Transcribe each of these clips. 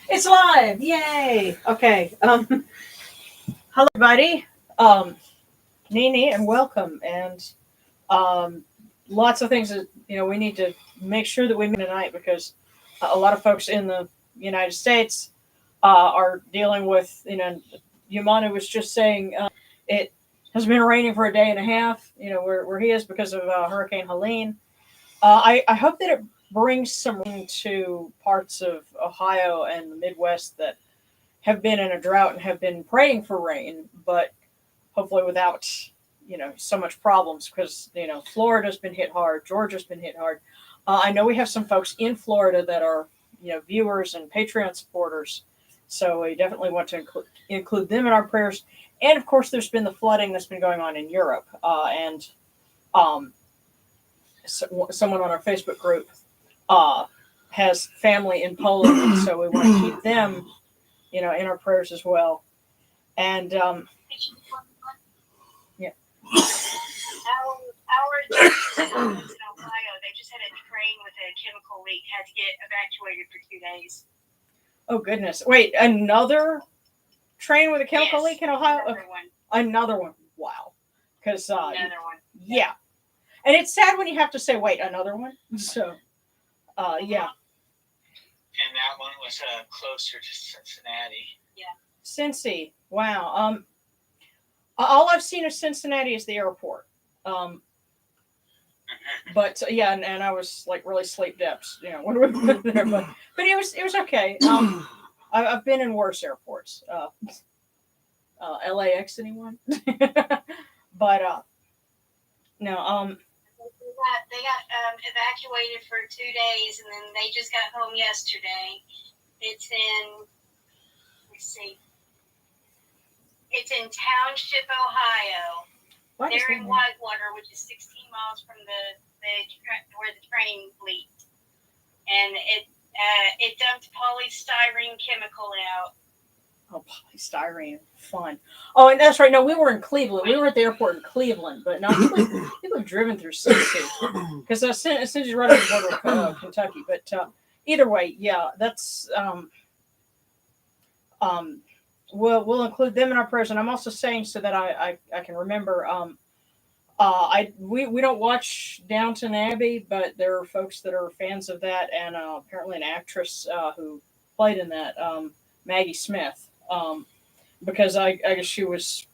It's live! Yay! Okay. Hello, everybody. Nini, and welcome. And um, lots of things that we need to make sure that we make tonight because a lot of folks in the United States are dealing with. Yamanu was just saying it has been raining for a day and a half. Where he is because of Hurricane Helene. I hope that it brings some rain to parts of Ohio and the Midwest that have been in a drought and have been praying for rain, but hopefully without so much problems because Florida's been hit hard, Georgia's been hit hard. I know we have some folks in Florida that are viewers and Patreon supporters, so we definitely want to include them in our prayers. And of course, there's been the flooding that's been going on in Europe, and um, someone on our Facebook group has family in Poland, and so we want to keep them, in our prayers as well. And yeah. Our in Ohio, they just had a train with a chemical leak, had to get evacuated for 2 days. Oh goodness! Wait, another train with a chemical leak in Ohio? Another one. Another one. Wow. Because another one. Yeah. And it's sad when you have to say, "Wait, another one." So, yeah. And that one was closer to Cincinnati. Yeah. Cincy. Wow. All I've seen of Cincinnati is the airport. But yeah, and I was like really sleep deprived, when we went there. But it was okay. I've been in worse airports. LAX, anyone? But no. They got evacuated for 2 days, and then they just got home yesterday. It's in, let's see, it's in Township, Ohio. They're in Whitewater, which is 16 miles from where the train leaked, and it dumped polystyrene chemical out. Oh, polystyrene, fun. Oh, and that's right. No, we were in Cleveland. We were at the airport in Cleveland, but not people have driven through Cincy because Cincy's right on the border of Kentucky. But either way, yeah, that's we'll include them in our prayers. And I'm also saying so that I can remember. We don't watch Downton Abbey, but there are folks that are fans of that, and apparently an actress who played in that, Maggie Smith. Because I guess she was,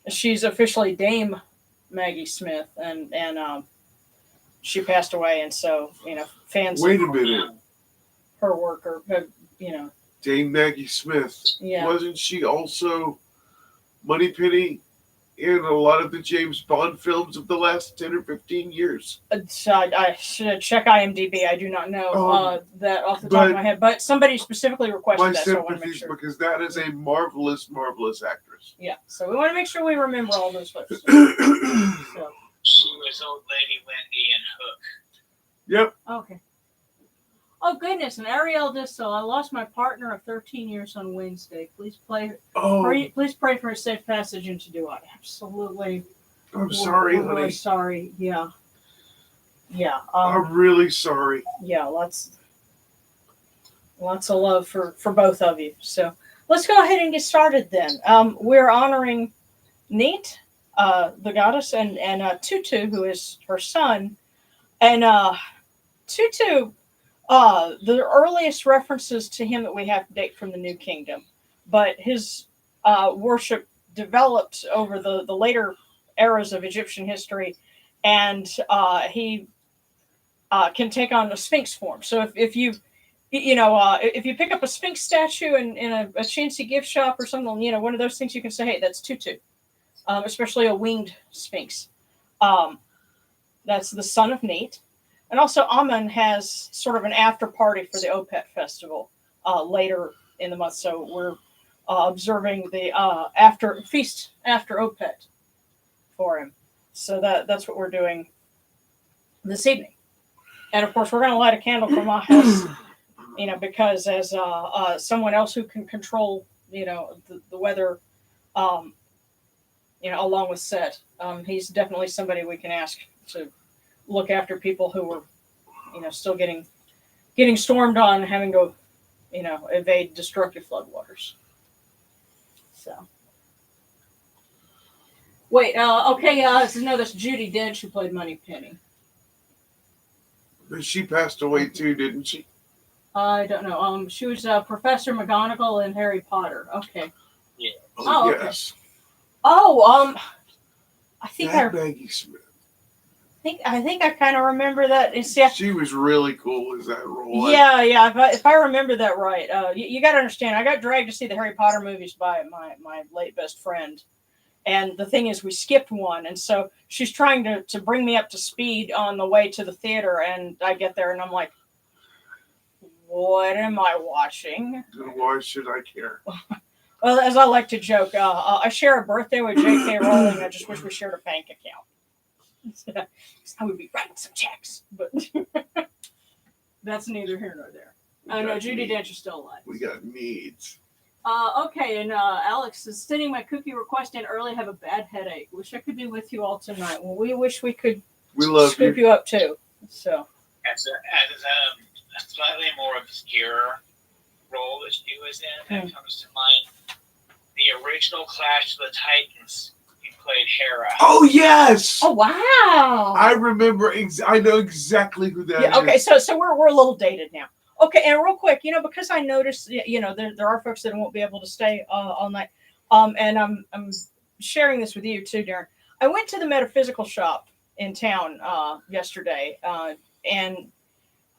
she's officially Dame Maggie Smith, and she passed away, and so fans. Wait a minute. Her work, or Dame Maggie Smith. Yeah. Wasn't she also Moneypenny in a lot of the James Bond films of the last 10 or 15 years? I should check IMDb. I do not know that off the top of my head, but somebody specifically requested that, so I want to make sure. Because that is a marvelous, marvelous actress. Yeah, so we want to make sure we remember all those folks. So. She was old lady Wendy and Hook. Yep. Okay. Oh goodness, and Ariel just I lost my partner of 13 years on Wednesday. Please please pray for a safe passage into Duat. Absolutely. I'm sorry, honey. Really sorry. Yeah. Yeah. I'm really sorry. Yeah, lots of love for both of you. So let's go ahead and get started then. We're honoring Neith, the goddess, and Tutu, who is her son. And Tutu, the earliest references to him that we have date from the New Kingdom, but his worship developed over the later eras of Egyptian history, and he can take on a sphinx form. So if you pick up a sphinx statue in a chintzy gift shop or something, one of those things, you can say, hey, that's Tutu, especially a winged sphinx. That's the son of Neith. And also, Amun has sort of an after party for the Opet festival later in the month. So we're observing the feast after Opet for him. So that's what we're doing this evening. And of course, we're going to light a candle from my house, because as someone else who can control, the weather, along with Seth, he's definitely somebody we can ask to look after people who were, still getting stormed on, having to evade destructive floodwaters. So. Wait, okay, no, that's Judi Dench who played Moneypenny. She passed away too, didn't she? I don't know. She was Professor McGonagall in Harry Potter. Okay. Yeah. Oh, okay. Yes. Oh, I think Maggie Smith. I think I kind of remember that. See, She was really cool as that role. Yeah. If I remember that right, you got to understand. I got dragged to see the Harry Potter movies by my late best friend, and the thing is, we skipped one, and so she's trying to bring me up to speed on the way to the theater, and I get there, and I'm like, what am I watching? And why should I care? Well, as I like to joke, I share a birthday with J.K. Rowling. I just wish we shared a bank account. I would be writing some checks, but that's neither here nor there. No, Judi Dench is still alive. We got needs. Okay, and Alex is sending my cookie request in early. Have a bad headache. Wish I could be with you all tonight. Well, we wish we could scoop you up too. So as a slightly more obscure role that she was in that comes to mind, the original Clash of the Titans. He played Hera. Oh yes! Oh wow! I remember. I know exactly who that is. Okay, so we're a little dated now. Okay, and real quick, because I noticed, there are folks that won't be able to stay all night, and I'm sharing this with you too, Darren. I went to the metaphysical shop in town yesterday, and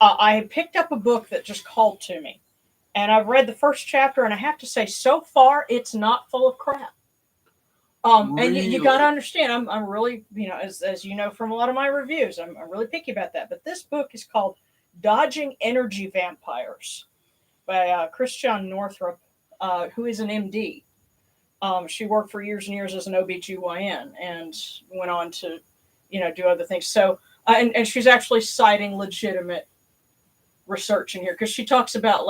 I picked up a book that just called to me, and I've read the first chapter, and I have to say, so far, it's not full of crap. Really? And you got to understand, I'm really, as you know from a lot of my reviews, I'm really picky about that. But this book is called Dodging Energy Vampires by Christiane Northrup, who is an MD. She worked for years and years as an OBGYN and went on to, do other things. So, and she's actually citing legitimate research in here because she talks about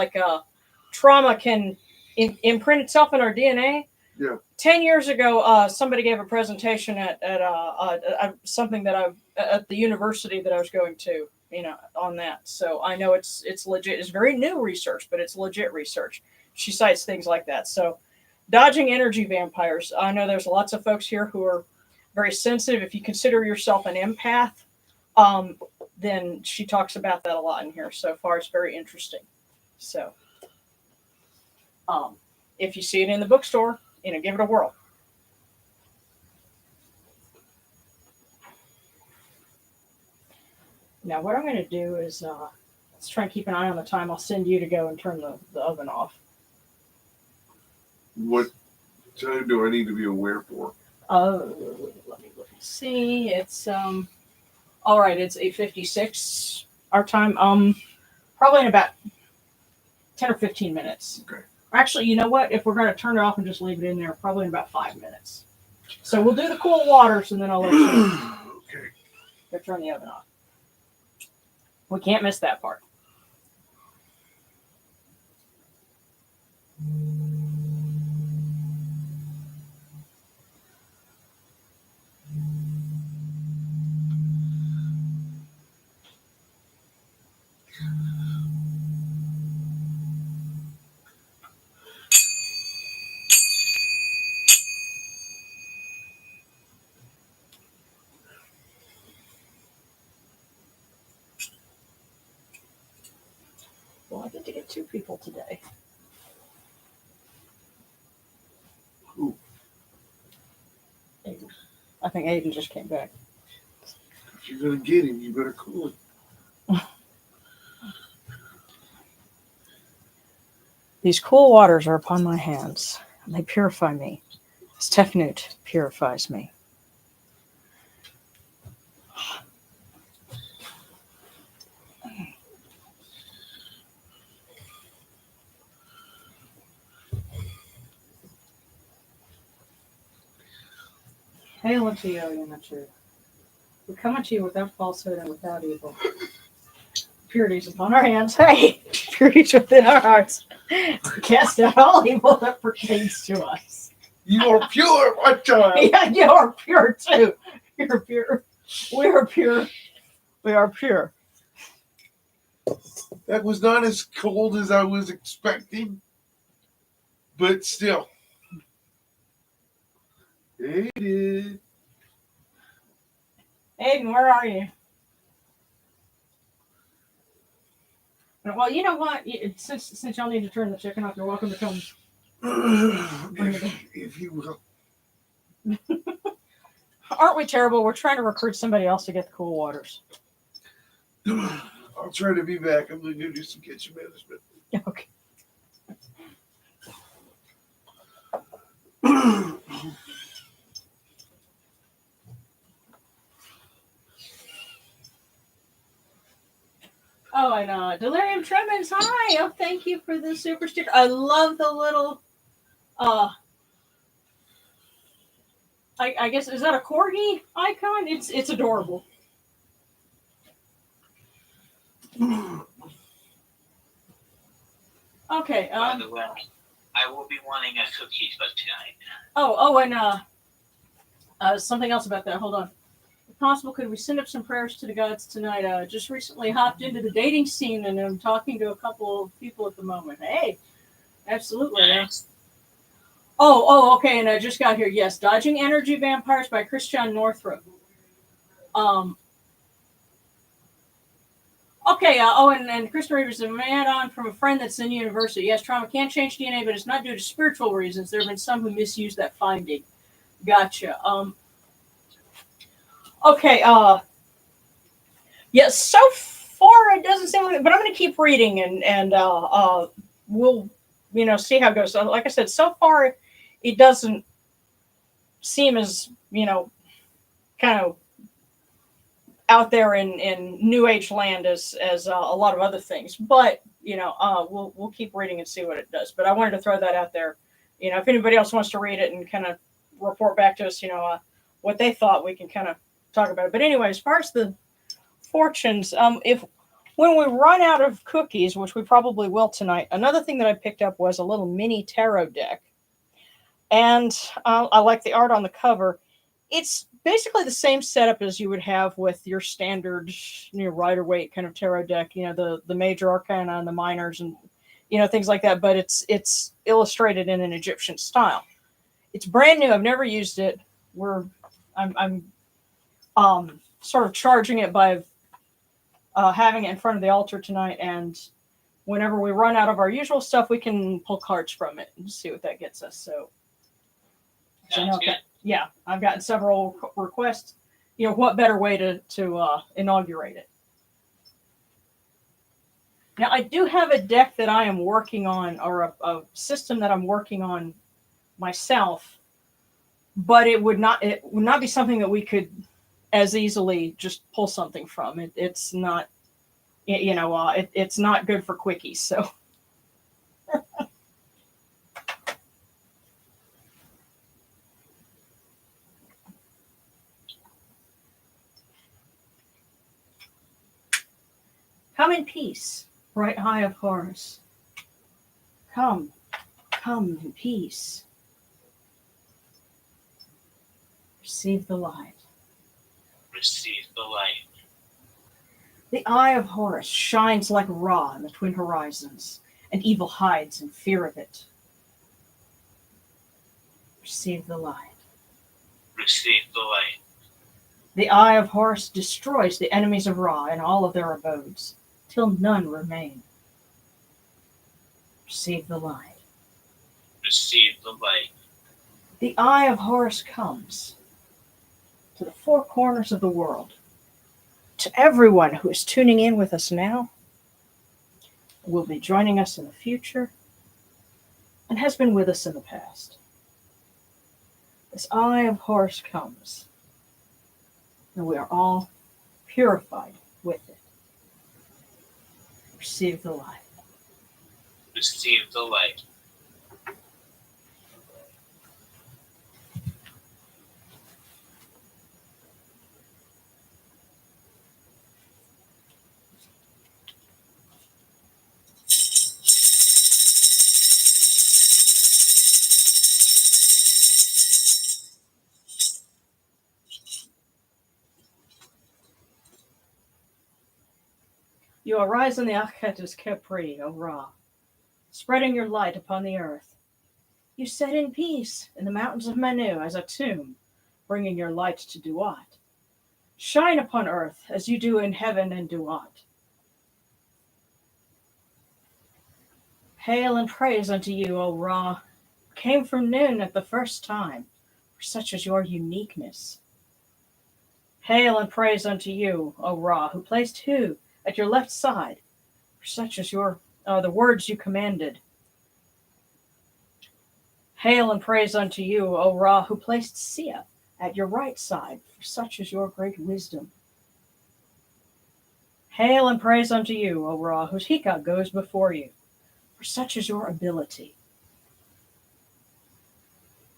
trauma can imprint itself in our DNA. Yeah. 10 years ago, somebody gave a presentation at something that at the university that I was going to, on that. So I know it's legit. It's very new research, but it's legit research. She cites things like that. So dodging energy vampires. I know there's lots of folks here who are very sensitive. If you consider yourself an empath, then she talks about that a lot in here. So far, it's very interesting. So if you see it in the bookstore, give it a whirl. Now, what I'm going to do is let's try and keep an eye on the time. I'll send you to go and turn the oven off. What time do I need to be aware for? Let me look and see. It's all right. It's 8:56 our time. Probably in about 10 or 15 minutes. Okay. Actually, you know what? If we're going to turn it off and just leave it in there, probably in about 5 minutes. So we'll do the cool waters and then I'll let you know. Okay. Go turn the oven off. We can't miss that part. Well, I get to get 2 people today. Who? Aiden. I think Aiden just came back. If you're going to get him, you better cool him. These cool waters are upon my hands, and they purify me, as Tefnut purifies me. Hail unto you, O Yamachu. We come unto you without falsehood and without evil. Purities upon our hands. Hey, purities within our hearts. Cast out all evil that pertains to us. You are pure, my child. Yeah, you are pure too. You're pure. We are pure. We are pure. That was not as cold as I was expecting, but still. Aiden. Aiden, where are you? Well, you know what? Since y'all need to turn the chicken off, you're welcome to come. If you will. Aren't we terrible? We're trying to recruit somebody else to get the cool waters. I'll try to be back. I'm going to go do some kitchen management. Okay. Oh, and Delirium Tremens, hi! Oh, thank you for the super sticker. I love the little, I guess, is that a corgi icon? It's adorable. Okay. By the way, I will be wanting a cookie but tonight. And something else about that. Hold on. If possible, could we send up some prayers to the gods tonight? Just recently hopped into the dating scene, and I'm talking to a couple of people at the moment. Hey, absolutely. Nice. Okay, and I just got here. Yes, Dodging Energy Vampires by Christian Northrup. Okay, and Kristen Reeves is a add-on from a friend that's in university. Yes, trauma can change DNA, but it's not due to spiritual reasons. There have been some who misuse that finding. Gotcha. Okay, yeah, so far it doesn't seem like, but I'm going to keep reading and we'll, see how it goes. So, like I said, so far it doesn't seem as, kind of out there in New Age land as a lot of other things. But, we'll keep reading and see what it does. But I wanted to throw that out there. If anybody else wants to read it and kind of report back to us, what they thought, we can kind of talk about it. But anyway, as far as the fortunes, when we run out of cookies, which we probably will tonight, another thing that I picked up was a little mini tarot deck. And I like the art on the cover. It's basically the same setup as you would have with your standard, Rider-Waite kind of tarot deck, the major arcana and the minors and, things like that. But it's illustrated in an Egyptian style. It's brand new. I've never used it. I'm sort of charging it by having it in front of the altar tonight, and whenever we run out of our usual stuff, we can pull cards from it and see what that gets us. So, yeah, I've gotten several requests. What better way to inaugurate it? Now, I do have a deck that I am working on, or a system that I'm working on myself, but it would not be something that we could as easily just pull something from. It's not, it's not good for quickies. So, come in peace, bright eye of Horus. Come in peace. Receive the light. Receive the light. The eye of Horus shines like Ra in the twin horizons, and evil hides in fear of it. Receive the light. Receive the light. The eye of Horus destroys the enemies of Ra in all of their abodes, till none remain. Receive the light. Receive the light. The eye of Horus comes to the four corners of the world, to everyone who is tuning in with us now, will be joining us in the future, and has been with us in the past. This eye of Horus comes, and we are all purified with it. Receive the light. Receive the light. You arise in the Achetus Kepri, O Ra, spreading your light upon the earth. You set in peace in the mountains of Manu as a tomb, bringing your light to Duat. Shine upon earth as you do in heaven and Duat. Hail and praise unto you, O Ra, came from noon at the first time, for such is your uniqueness. Hail and praise unto you, O Ra, who placed Hu at your left side, for such is the words you commanded. Hail and praise unto you, O Ra, who placed Sia at your right side, for such is your great wisdom. Hail and praise unto you, O Ra, whose Hika goes before you, for such is your ability.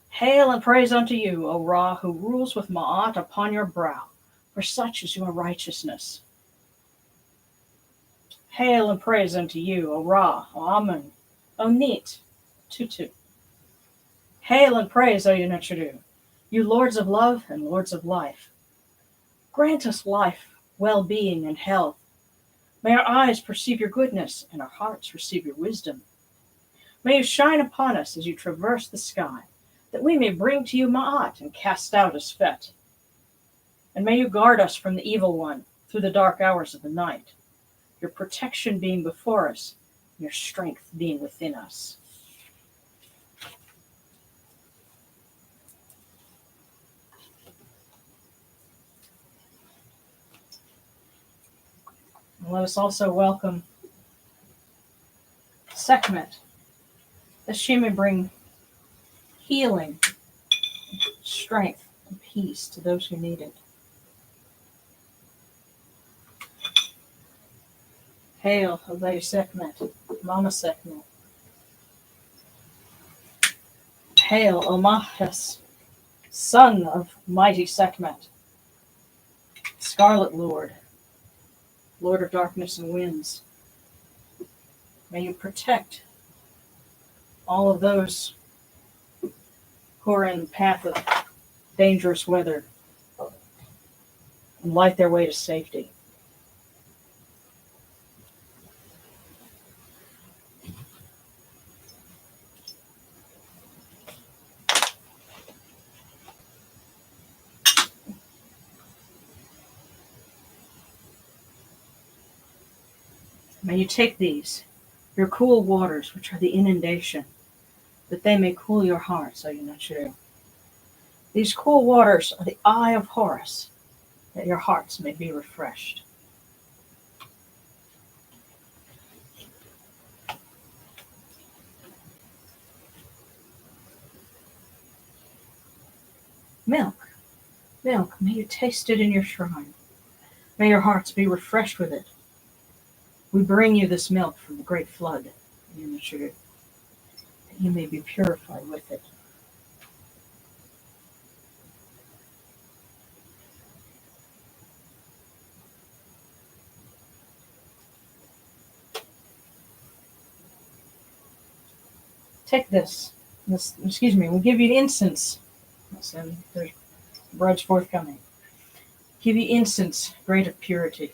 Hail and praise unto you, O Ra, who rules with Ma'at upon your brow, for such is your righteousness. Hail and praise unto you, O Ra, O Amun, O Neith, Tutu. Hail and praise, O Yunachidu, you lords of love and lords of life. Grant us life, well-being, and health. May our eyes perceive your goodness and our hearts receive your wisdom. May you shine upon us as you traverse the sky, that we may bring to you Ma'at and cast out Asfet. And may you guard us from the evil one through the dark hours of the night, your protection being before us, your strength being within us. And let us also welcome Sekhmet, that she may bring healing, strength, and peace to those who need it. Hail, O Lady Sekhmet, Mama Sekhmet. Hail, O Mahes, son of mighty Sekhmet, Scarlet Lord, Lord of darkness and winds. May you protect all of those who are in the path of dangerous weather and light their way to safety. May you take these, your cool waters, which are the inundation, that they may cool your hearts, O Yunachidu. These cool waters are the eye of Horus, that your hearts may be refreshed. Milk, milk, may you taste it in your shrine. May your hearts be refreshed with it. We bring you this milk from the great flood, Yunachidu, that you may be purified with it. Take this. We'll give you incense. And there's bread's forthcoming. Give you incense, great of purity.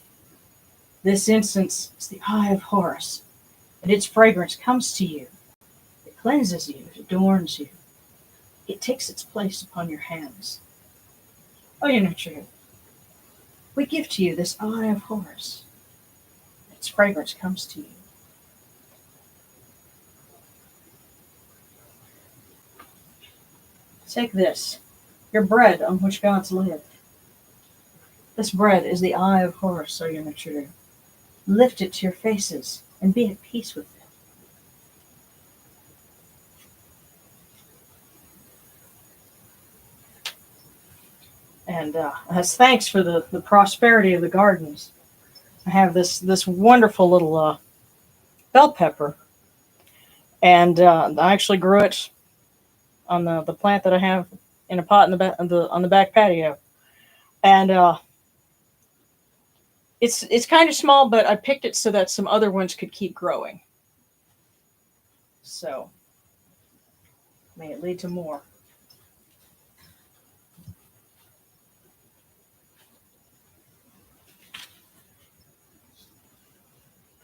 This incense is the eye of Horus, and its fragrance comes to you. It cleanses you, it adorns you. It takes its place upon your hands. Oh, you're not true. We give to you this eye of Horus. Its fragrance comes to you. Take this, your bread on which gods live. This bread is the eye of Horus, O Yunachidu. Lift it to your faces and be at peace with it. And as thanks for the prosperity of the gardens, I have this wonderful little bell pepper. And I actually grew it on the plant that I have in a pot in on the back patio. And it's kind of small, but I picked it so that some other ones could keep growing. So may it lead to more.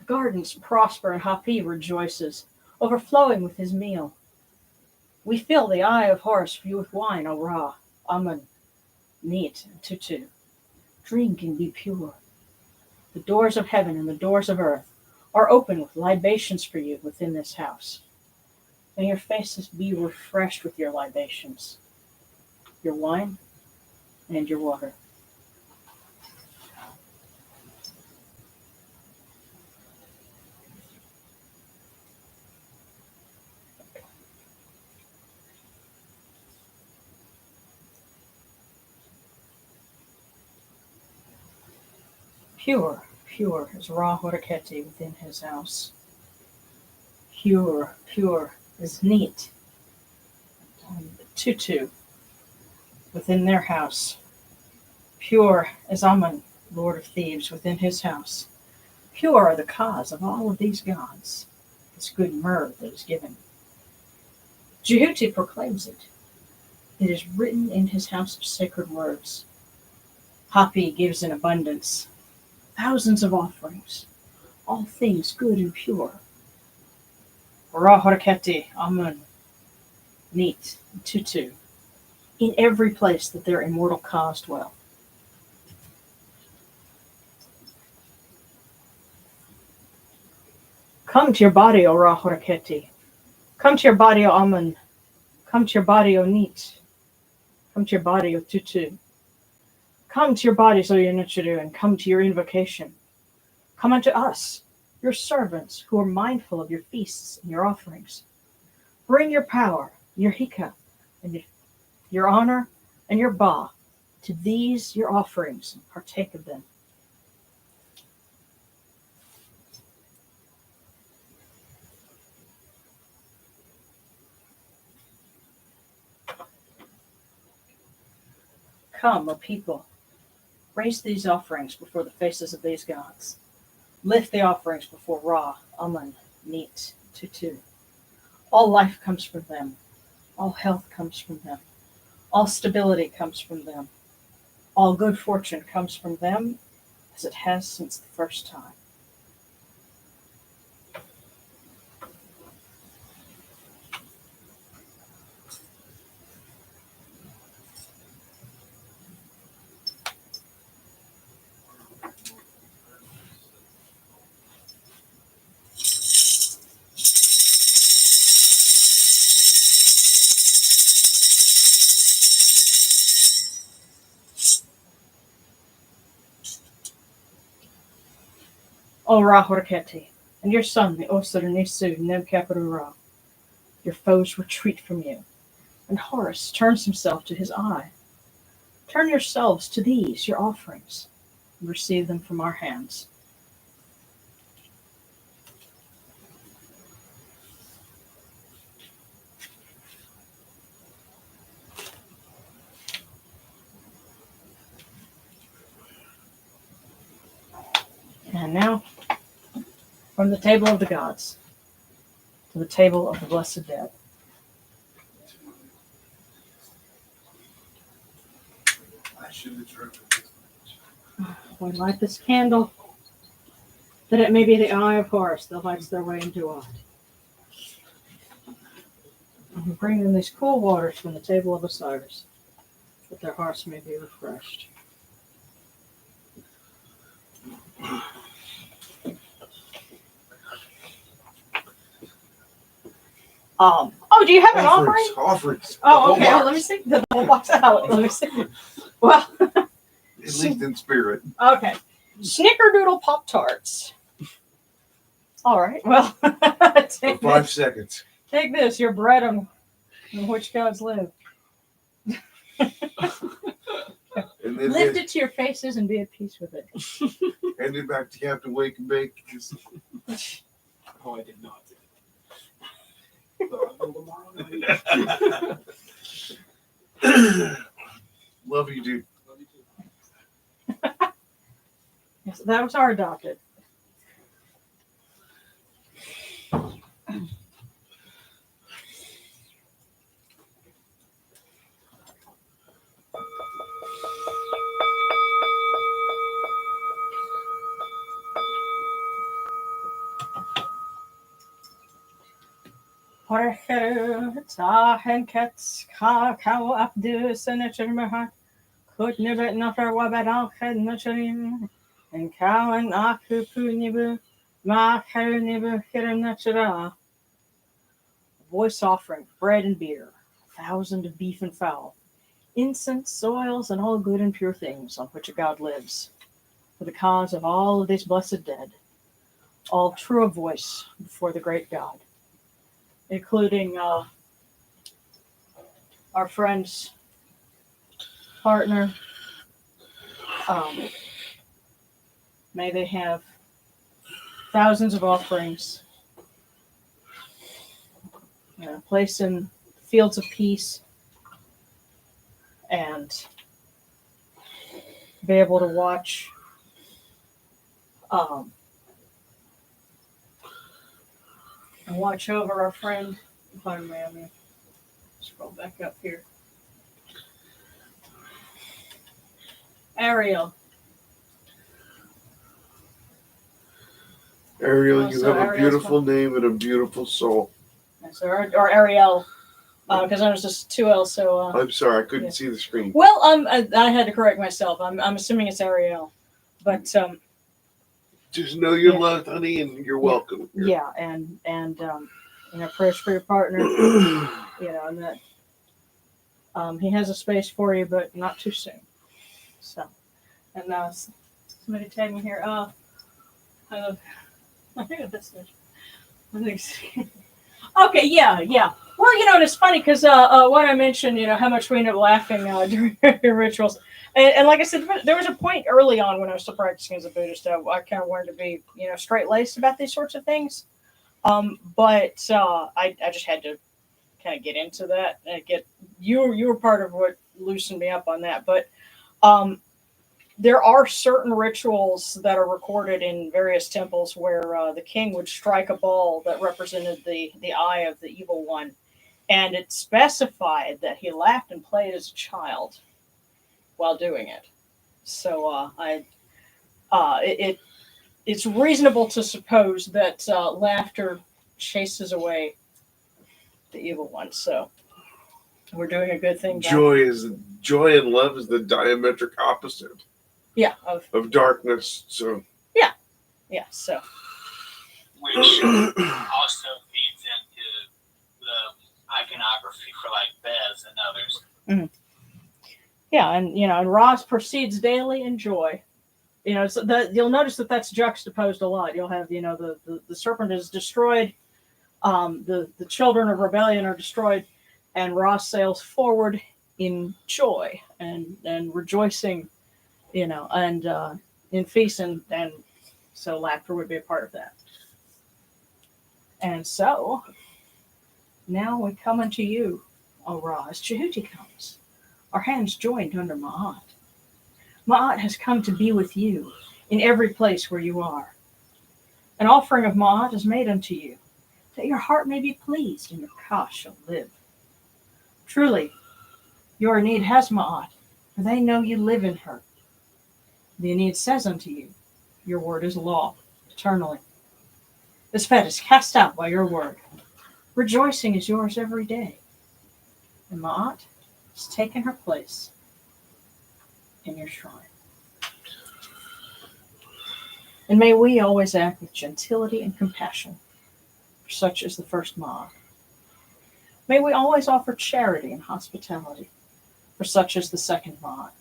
gardens prosper and Hapi rejoices, overflowing with his meal. We fill the eye of Horus for you with wine, O Ra, Amun, Neith and Tutu. Drink and be pure. The doors of heaven and the doors of earth are open with libations for you within this house. May your faces be refreshed with your libations, your wine and your water. Pure, pure is Ra Horeketi within his house. Pure, pure is Neith and Tutu within their house. Pure is Amun, Lord of Thebes, within his house. Pure are the cause of all of these gods, this good myrrh that is given. Jehuti proclaims it. It is written in his house of sacred words. Hapi gives in abundance, thousands of offerings, all things good and pure. Ra Horeketi, Amun, Neith, and Tutu, in every place that their immortal cause dwell. Come to your body, O Ra Horeketi. Come to your body, O Amun. Come to your body, O Neith. Come to your body, O Tutu. Come to your bodies, O Yanuchiru, and come to your invocation. Come unto us, your servants, who are mindful of your feasts and your offerings. Bring your power, your hika, and your honor, and your ba to these your offerings, and partake of them. Come, O people, raise these offerings before the faces of these gods. Lift the offerings before Ra, Amun, Neith, Tutu. All life comes from them. All health comes from them. All stability comes from them. All good fortune comes from them, as it has since the first time. O Ra Horeketi, and your son, the Osir Nisu Nebkaparu Ra, your foes retreat from you, and Horus turns himself to his eye. Turn yourselves to these, your offerings, and receive them from our hands. And now, from the table of the gods to the table of the blessed dead. I should have tried We light this candle, that it may be the eye of Horus that lights their way into us. And we bring them these cool waters from the table of Osiris, that their hearts may be refreshed. Oh, do you have an offering? Offerings. Oh, okay. Well, let me see. The whole box out. Let me see. Well, At least in spirit. okay. Snickerdoodle Pop Tarts. All right. Well, For take 5 this. seconds. Take this. Your bread on which gods live. And then Lift it to your faces and be at peace with it. hand it back to Captain Wake and Bake. Oh, I did not. Tomorrow night. Love you, dude. Love you too. Yes, that was our adopted. Horcher, Tahen Kets, Kakao Abdus, and Etchermaha, could never nuffer Wabadal, and Nutcherin, and Cow and Akupu Nibu, Ma Nibu, Hiranachara. Voice offering, bread and beer, 1,000 of beef and fowl, incense, soils, and all good and pure things on which a God lives, for the cause of all of these blessed dead, all true of voice before the great God, including our friend's partner. May they have thousands of offerings, placed in fields of peace, and be able to watch and watch over our friend. Pardon me, I'm gonna scroll back up here. Ariel. Ariel, you So have a Ariel's beautiful name and a beautiful soul. So, or Ariel, because I was just 2 L's. So I'm sorry, I couldn't yeah. see the screen. well, I had to correct myself. I'm assuming it's Ariel, but Just know you're Yeah. loved, honey, and you're welcome. here. yeah, and prayers for your partner. And that he has a space for you, but not too soon. So, and somebody tagged me here. I think that's it. I think. Okay, yeah. Well, and it's funny because what I mentioned, how much we ended up laughing during rituals, and like I said, there was a point early on when I was still practicing as a Buddhist. I kind of wanted to be, straight laced about these sorts of things, but I just had to kind of get into that and get you were part of what loosened me up on that, but there are certain rituals that are recorded in various temples where the king would strike a ball that represented the eye of the evil one, and it specified that he laughed and played as a child while doing it. So it's reasonable to suppose that laughter chases away the evil one. So we're doing a good thing. Joy and love is the diametric opposite. Yeah, of darkness. So yeah. So Which also feeds into the iconography for like Bez and others. yeah, and Ross proceeds daily in joy. So you'll notice that that's juxtaposed a lot. You'll have the serpent is destroyed, the children of rebellion are destroyed, and Ross sails forward in joy and rejoicing. And in feast, and so laughter would be a part of that. And so now we come unto you, O Ra, as Jehuti comes, our hands joined under Ma'at. Ma'at has come to be with you in every place where you are. An offering of Ma'at is made unto you, that your heart may be pleased and your ka shall live. Truly, your need has Ma'at, for they know you live in her. The Aeneid says unto you, your word is law, eternally. This fed is cast out by your word. Rejoicing is yours every day. And Ma'at has taken her place in your shrine. And may we always act with gentility and compassion, for such is the first Ma'at. May we always offer charity and hospitality, for such is the second Ma'at.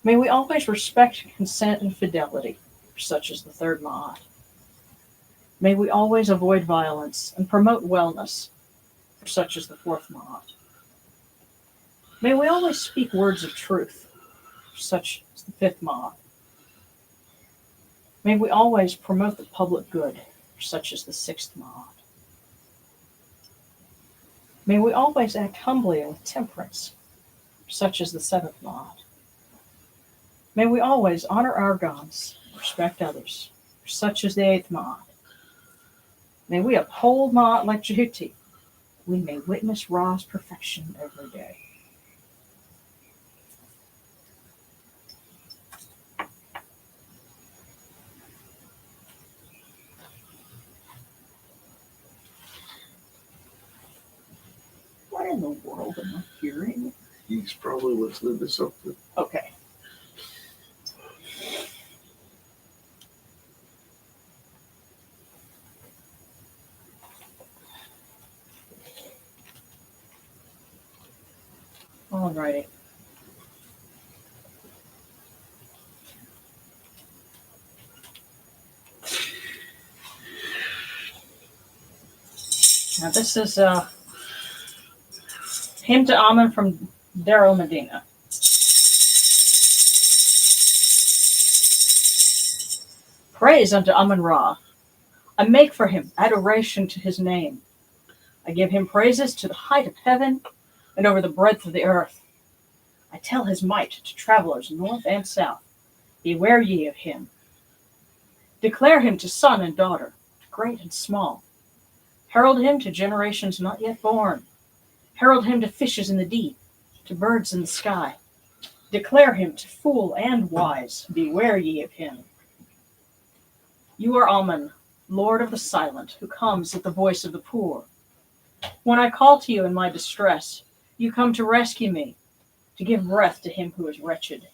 May we always respect consent and fidelity, for such is the third Ma'at. May we always avoid violence and promote wellness, for such is the fourth Ma'at. May we always speak words of truth, for such is the fifth Ma'at. May we always promote the public good, for such is the sixth Ma'at. May we always act humbly and with temperance, for such is the seventh Ma'at. May we always honor our gods, respect others, for such is the eighth Ma'at. May we uphold Ma'at like Jehuti. We may witness Ra's perfection every day. in the world am I hearing? He's probably listening to something. Okay. Alrighty. Now this is hymn to Amun from Daryl Medina. Praise unto Amun Ra. I make for him adoration to his name. I give him praises to the height of heaven and over the breadth of the earth. I tell his might to travelers north and south. Beware ye of him. Declare him to son and daughter, to great and small. Herald him to generations not yet born. Herald him to fishes in the deep, to birds in the sky. Declare him to fool and wise. Beware ye of him. You are Amun, Lord of the silent, who comes at the voice of the poor. When I call to you in my distress, you come to rescue me, to give breath to him who is wretched,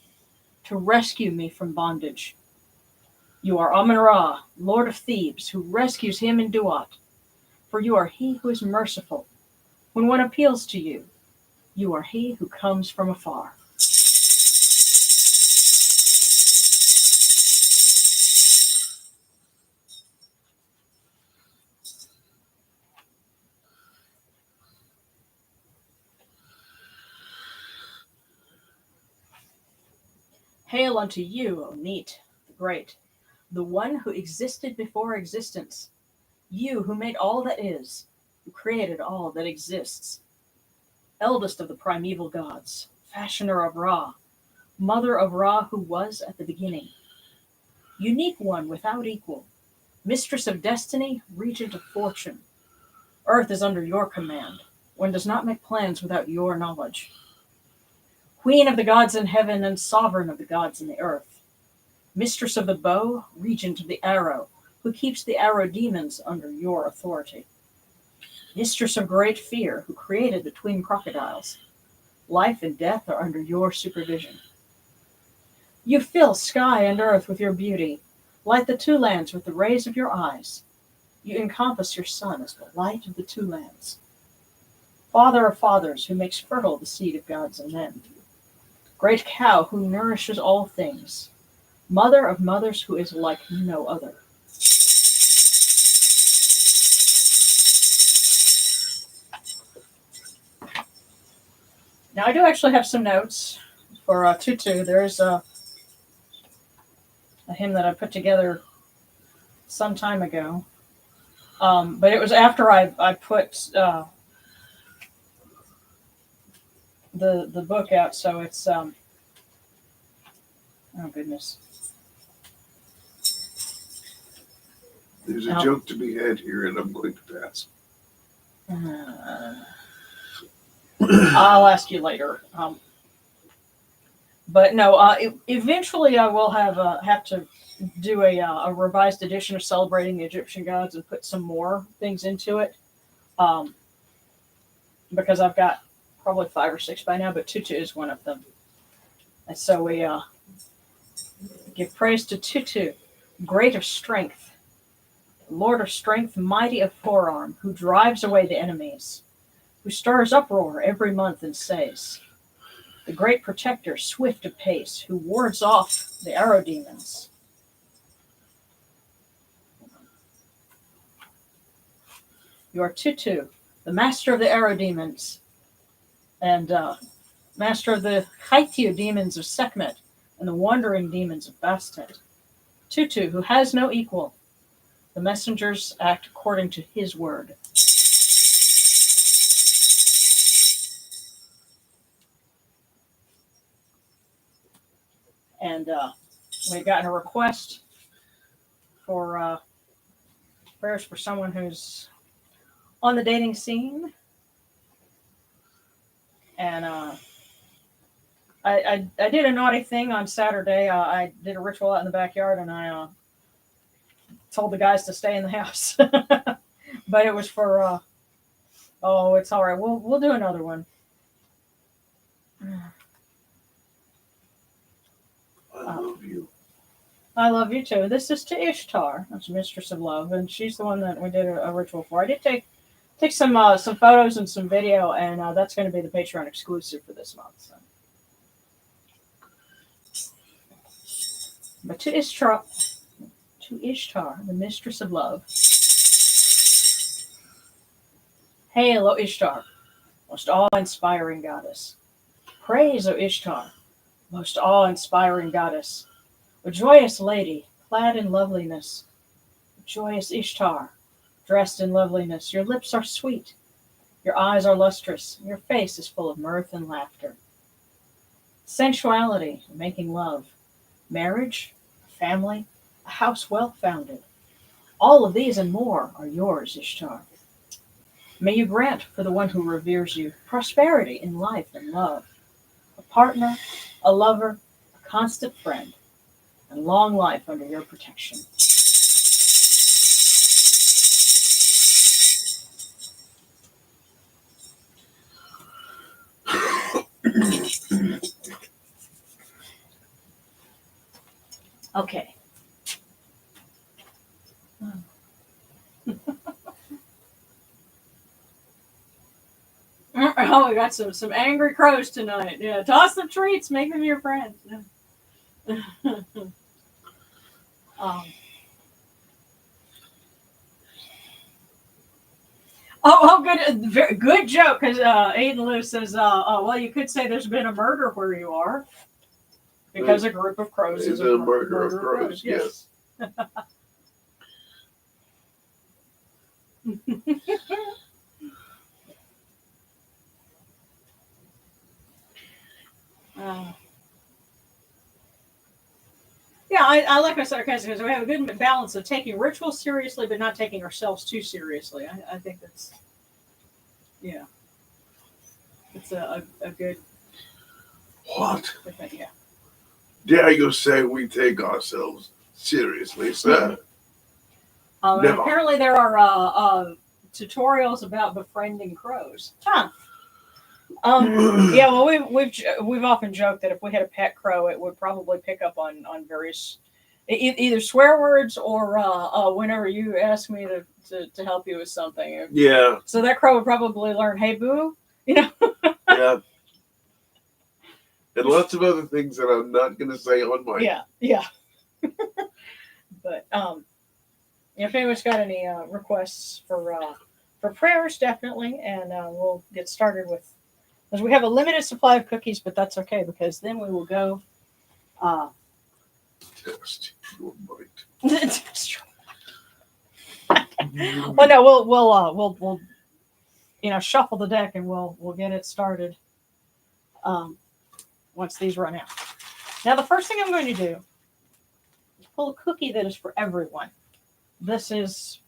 to rescue me from bondage. You are Amun Ra, Lord of Thebes, who rescues him in Duat. For you are he who is merciful. When one appeals to you, you are he who comes from afar. Hail unto you, O Neith, the Great, the one who existed before existence, you who made all that is, who created all that exists. Eldest of the primeval gods, fashioner of Ra, mother of Ra who was at the beginning. Unique one without equal, mistress of destiny, regent of fortune. Earth is under your command. One does not make plans without your knowledge. Queen of the gods in heaven and sovereign of the gods in the earth. Mistress of the bow, regent of the arrow, who keeps the arrow demons under your authority. Mistress of great fear, who created the twin crocodiles. Life and death are under your supervision. You fill sky and earth with your beauty, light the two lands with the rays of your eyes. You encompass your son as the light of the two lands. Father of fathers, who makes fertile the seed of gods and men. Great cow who nourishes all things. Mother of mothers who is like no other. Now I do actually have some notes for Tutu. There's a hymn that I put together some time ago. But it was after I put the book out, so it's oh goodness. There's a joke to be had here, and I'm going to pass. I'll ask you later. But no, eventually I will have to do a revised edition of Celebrating the Egyptian Gods and put some more things into it. Because I've got probably 5 or 6 by now, but Tutu is one of them. And so we give praise to Tutu, great of strength, Lord of strength, mighty of forearm, who drives away the enemies, who stirs uproar every month and says, the great protector, swift of pace, who wards off the arrow demons. You are Tutu, the master of the arrow demons, and master of the Haithiu demons of Sekhmet, and the wandering demons of Bastet. Tutu, who has no equal. The messengers act according to his word. And we've gotten a request for prayers for someone who's on the dating scene. And I did a naughty thing on Saturday. I did a ritual out in the backyard, and I told the guys to stay in the house. But it was for Oh, it's all right. We'll do another one. I love you. I love you too. This is to Ishtar, that's Mistress of Love, and she's the one that we did a ritual for. I did take some photos and some video, and that's going to be the Patreon exclusive for this month. So. But to Ishtar, the Mistress of Love. Hail, O Ishtar, most awe-inspiring goddess. Praise, O Ishtar, most awe-inspiring goddess. A joyous lady, clad in loveliness. A joyous Ishtar, dressed in loveliness. Your lips are sweet. Your eyes are lustrous. Your face is full of mirth and laughter. Sensuality, making love. Marriage, family, a house well founded. All of these and more are yours, Ishtar. May you grant for the one who reveres you prosperity in life and love, a partner, a lover, a constant friend, and long life under your protection. Okay. Oh, we got some angry crows tonight. Yeah, toss them treats, make them your friends. Yeah. Good, very good joke. Because Aiden Lou says, well, you could say there's been a murder where you are, because a group of crows is a murder of crows. Yes. Yeah, I like my sarcasm because we have a good balance of taking rituals seriously, but not taking ourselves too seriously. I think that's, yeah, it's a good. What? Thing, yeah. Dare you say we take ourselves seriously, sir? Never. Apparently, there are tutorials about befriending crows. Huh. Yeah, well, we've often joked that if we had a pet crow, it would probably pick up on various either swear words or whenever you ask me to help you with something. Yeah. So that crow would probably learn, "Hey, boo," you know. Yeah. And lots of other things that I'm not going to say on mic. Yeah. But if anyone's got any requests for prayers, definitely, and we'll get started with. Because we have a limited supply of cookies, but that's okay because then we will go. Test your might. Well, no, we'll shuffle the deck and we'll get it started. Once these run out. Now, the first thing I'm going to do is pull a cookie that is for everyone. This is,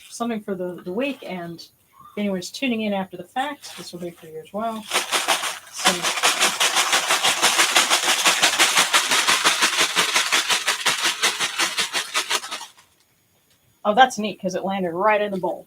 something for the week, and if anyone's tuning in after the fact, this will be for you as well. So, oh, that's neat because it landed right in the bowl.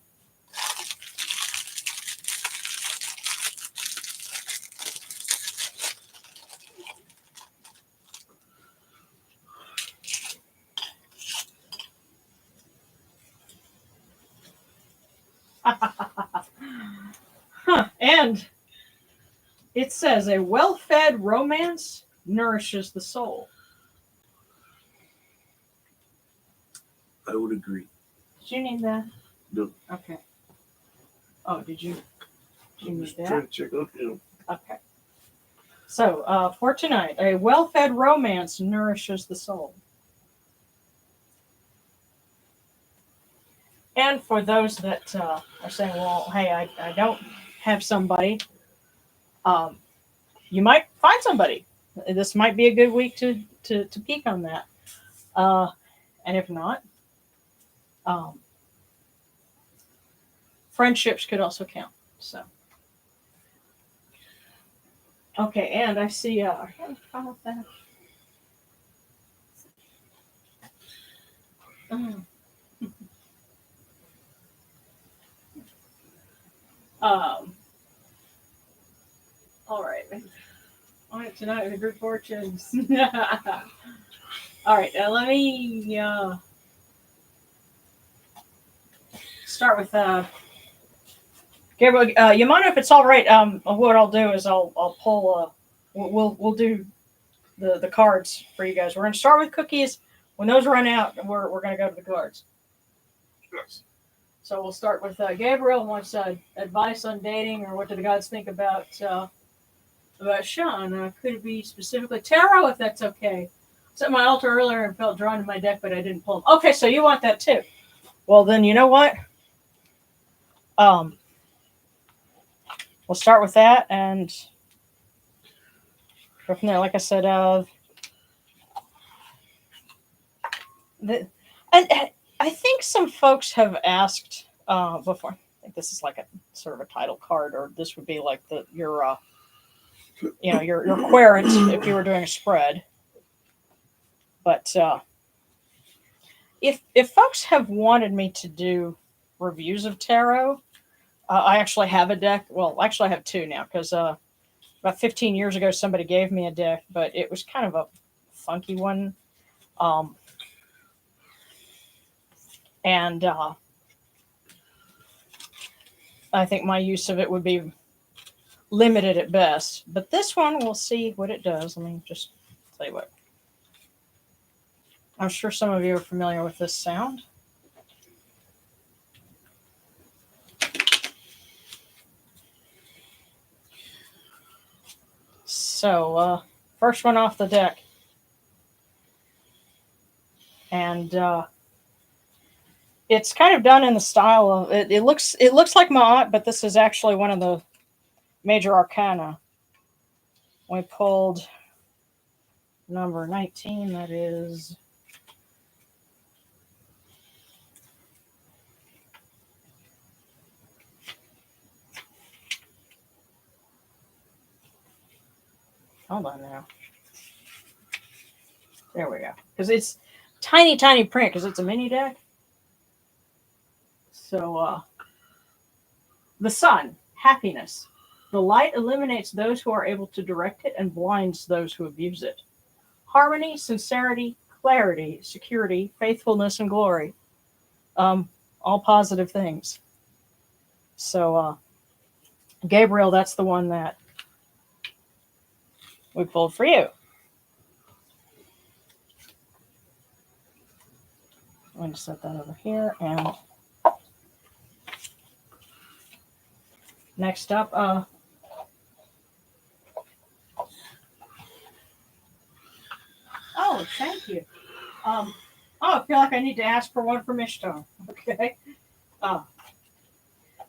And it says a well-fed romance nourishes the soul. I would agree. Did you need that? No. Okay. Oh, did you need Just that? trying to check on him. Okay. So, for tonight, a well-fed romance nourishes the soul. And for those that are saying, well, hey, I don't have somebody, you might find somebody. This might be a good week to peek on that. And if not, friendships could also count. So, okay, and I see, are you having fun with that? All right. All right, tonight the group fortunes. All right, let me start with Gabriel. You mind if it's all right? What I'll do is I'll pull. We'll do the cards for you guys. We're gonna start with cookies. When those run out, we're gonna go to the cards. Yes. So we'll start with Gabriel wants advice on dating, or what do the gods think about Sean? Could it be specifically tarot, if that's okay? Set my altar earlier and felt drawn to my deck, but I didn't pull them. Okay, so you want that too. Well, then you know what? We'll start with that and go from there. Like I said, and I think some folks have asked before. I think this is like a sort of a title card, or this would be like your querent if you were doing a spread. But if folks have wanted me to do reviews of tarot, I actually have a deck. Well, actually, I have two now because about 15 years ago, somebody gave me a deck, but it was kind of a funky one. And I think my use of it would be limited at best. But this one, we'll see what it does. Let me just tell you what. I'm sure some of you are familiar with this sound. So, first one off the deck. And it's kind of done in the style of it looks like Ma'at, but this is actually one of the major arcana. We pulled number 19, that is hold on now. There we go. Because it's tiny print because it's a mini deck. So the sun, happiness. The light illuminates those who are able to direct it and blinds those who abuse it. Harmony, sincerity, clarity, security, faithfulness, and glory. All positive things. So Gabriel, that's the one that we pulled for you. I'm going to set that over here. And next up, oh, thank you. I feel like I need to ask for one from Ishtar. Okay. Now,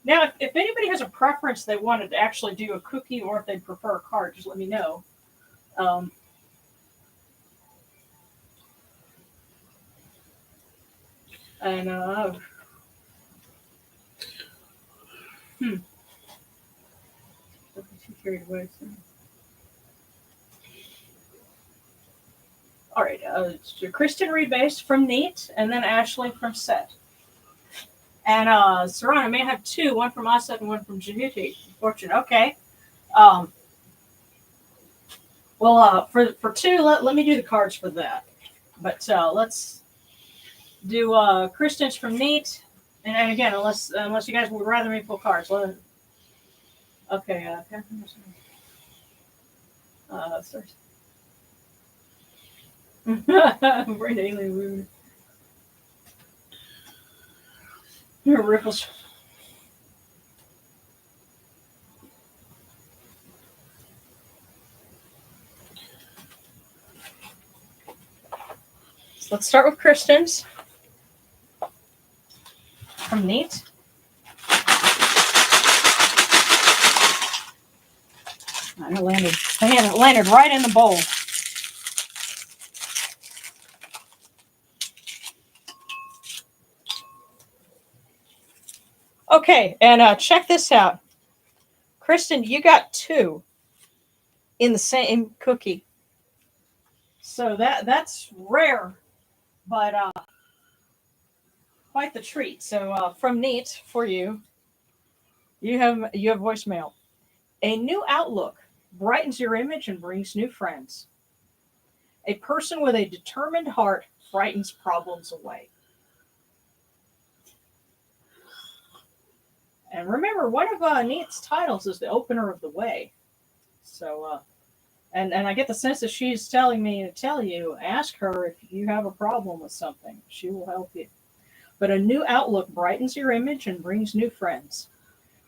if anybody has a preference, they wanted to actually do a cookie, or if they'd prefer a card, just let me know. And too carried away. So. All right, it's Kristen Rebase from Neith, and then Ashley from Set. And Saran, I may have two, one from Asset and one from Djibouti. Fortune, okay. Well, for two, let me do the cards for that. But let's do Kristen's from Neith, and again, unless you guys would rather me pull cards. Okay. Stars. Brain alien wound. Ripples. So let's start with Kristen's from Neith. And it landed right in the bowl. Okay, and check this out. Kristen, you got two in the same cookie. So that's rare, but quite the treat. So from Neith for you, You have voicemail. A new outlook brightens your image and brings new friends. A person with a determined heart frightens problems away. And remember, one of Neith's titles is the opener of the way. So, and I get the sense that she's telling me to tell you, ask her if you have a problem with something. She will help you. But a new outlook brightens your image and brings new friends.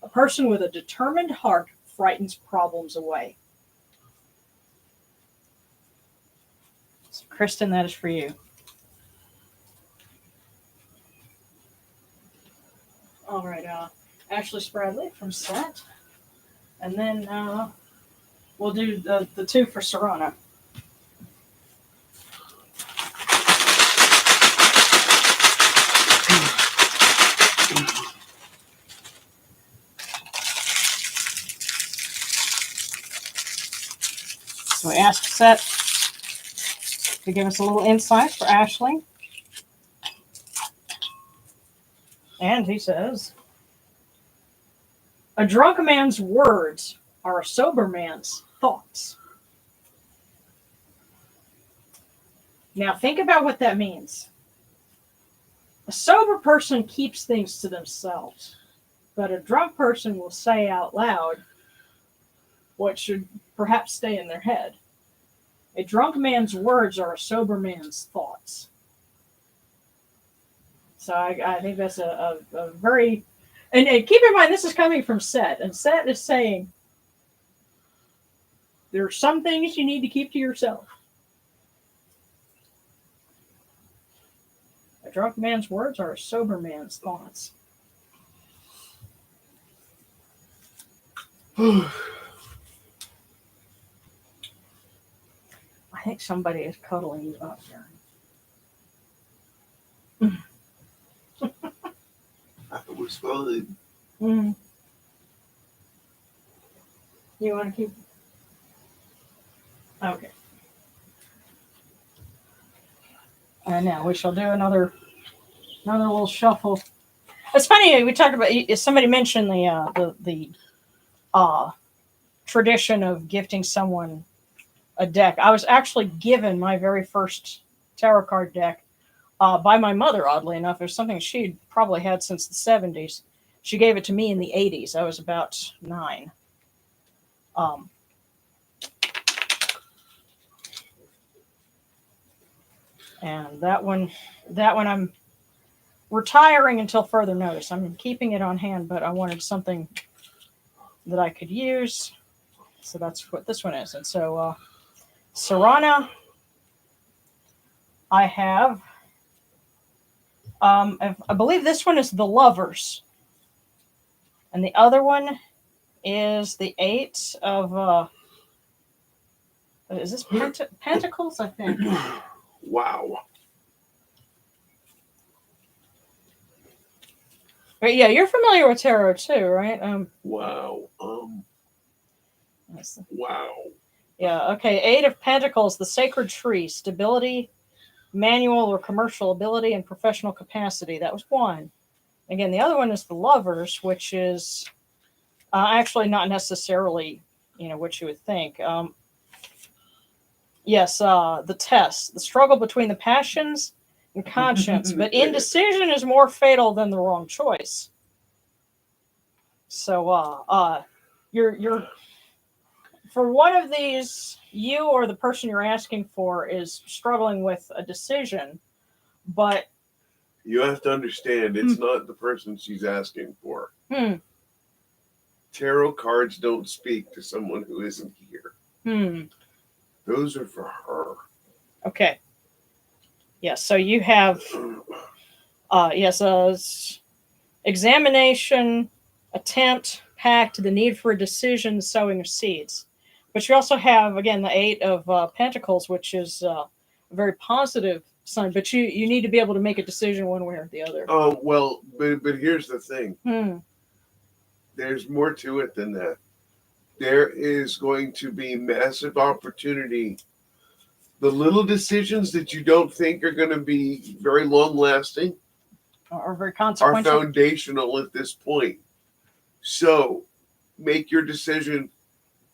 A person with a determined heart frightens problems away. So, Kristen, that is for you. All right, Ashley Spradley from Set. And then we'll do the two for Serrana. So we asked Set to give us a little insight for Ashley. And he says, a drunk man's words are a sober man's thoughts. Now think about what that means. A sober person keeps things to themselves, but a drunk person will say out loud what should perhaps stay in their head. A drunk man's words are a sober man's thoughts. So I think that's a very... And keep in mind, this is coming from Set. And Set is saying, there are some things you need to keep to yourself. A drunk man's words are a sober man's thoughts. I think somebody is cuddling you up there. It was fun. Mm. You want to keep? Okay. And now we shall do another little shuffle. It's funny, we talked about, somebody mentioned the tradition of gifting someone a deck. I was actually given my very first tarot card deck by my mother, oddly enough. It was something she'd probably had since the 70s. She gave it to me in the 80s. I was about 9. And that one I'm retiring until further notice. I'm keeping it on hand, but I wanted something that I could use. So that's what this one is. And so, Serrana, I have, I believe this one is the Lovers. And the other one is the 8 of, is this Pentacles, I think? Wow. Right, yeah, you're familiar with tarot too, right? Wow. Wow. Yeah, okay. 8 of Pentacles, the Sacred Tree, stability, manual or commercial ability, and professional capacity. That was one. Again, the other one is the Lovers, which is actually not necessarily, what you would think. Yes, the test, the struggle between the passions and conscience, but indecision is more fatal than the wrong choice. So, you're for one of these, you or the person you're asking for is struggling with a decision, but you have to understand, it's not the person she's asking for. Tarot cards don't speak to someone who isn't here. Those are for her. Okay. Yes, so you have, examination, attempt, pact, the need for a decision, sowing of seeds. But you also have, again, the 8 of Pentacles, which is a very positive sign. But you need to be able to make a decision one way or the other. Oh, well, but here's the thing. There's more to it than that. There is going to be massive opportunity. The little decisions that you don't think are going to be very long lasting Or very are consequential. foundational at this point. So make your decision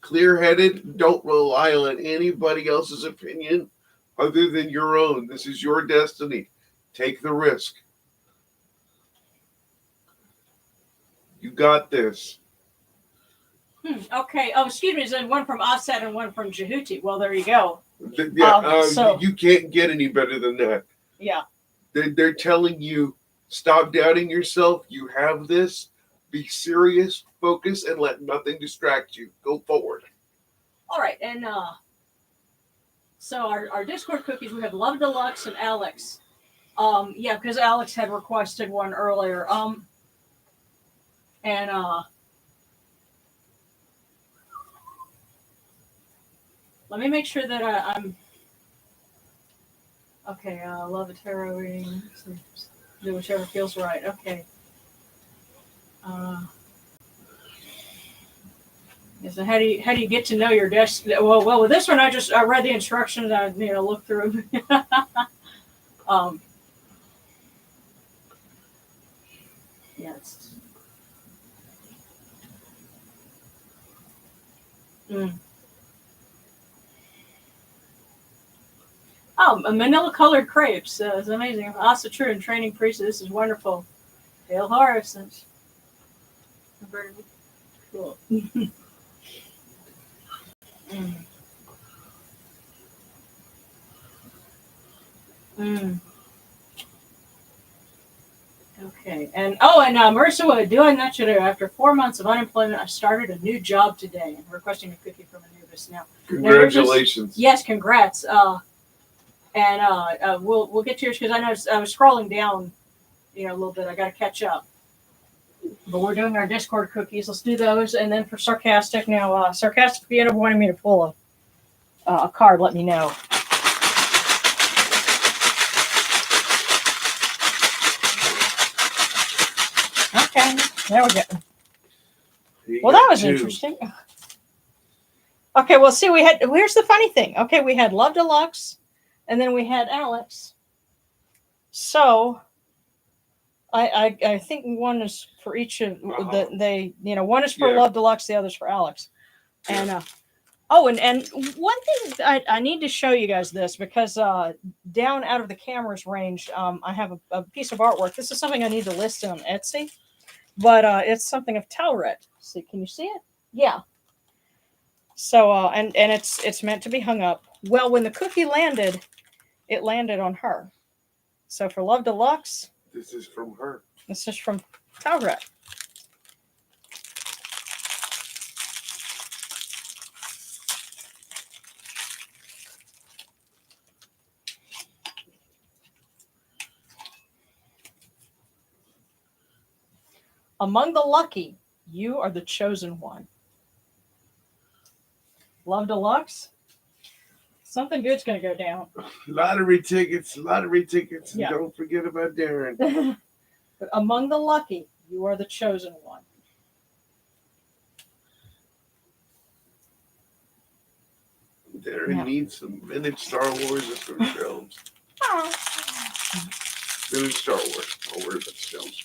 clear-headed. Don't rely on anybody else's opinion other than your own. This is your destiny. Take the risk. You got this. Okay. Oh, excuse me. There's one from Offset and one from Jehuti. Well, there you go. Yeah, you can't get any better than that. Yeah. They're telling you, stop doubting yourself. You have this. Be serious, focus, and let nothing distract you. Go forward. All right. And so our Discord cookies, we have Love Deluxe and Alex. Yeah, because Alex had requested one earlier. And let me make sure that I'm okay. Love a tarot reading. Do whichever feels right. Okay. So how do you get to know your destiny? Well, with this one, I read the instructions. I looked through. Yes. Oh, manila colored crepes. It's amazing. Also true in training priest. This is wonderful. Dale Horace. Cool. Okay. And Marissa, doing that today. After 4 months of unemployment, I started a new job today. And requesting a cookie from Anubis now. Congratulations. Yes, congrats. We'll get to yours because I know I was scrolling down, a little bit. I got to catch up. But we're doing our Discord cookies. Let's do those. And then for Sarcastic now, Sarcastic, if you end up wanting me to pull a card, let me know. Okay, there we go. Well, that was interesting. Okay, well, see, here's the funny thing. Okay, we had Love Deluxe, and then we had Alex. So, I think one is for each of one is for Love Deluxe, the other's for Alex. And and one thing I need to show you guys this because down out of the camera's range, I have a piece of artwork. This is something I need to list on Etsy, but it's something of Talret. See, can you see it? Yeah. So and it's meant to be hung up. Well, when the cookie landed, it landed on her. So for Love Deluxe, this is from her. This is from Talret. Among the lucky, you are the chosen one. Love Deluxe. Something good's going to go down. Lottery tickets. Yeah. Don't forget about Darren. But among the lucky, you are the chosen one. Darren needs some vintage Star Wars at those shelves. Vintage Star Wars. I'll worry about the shelves.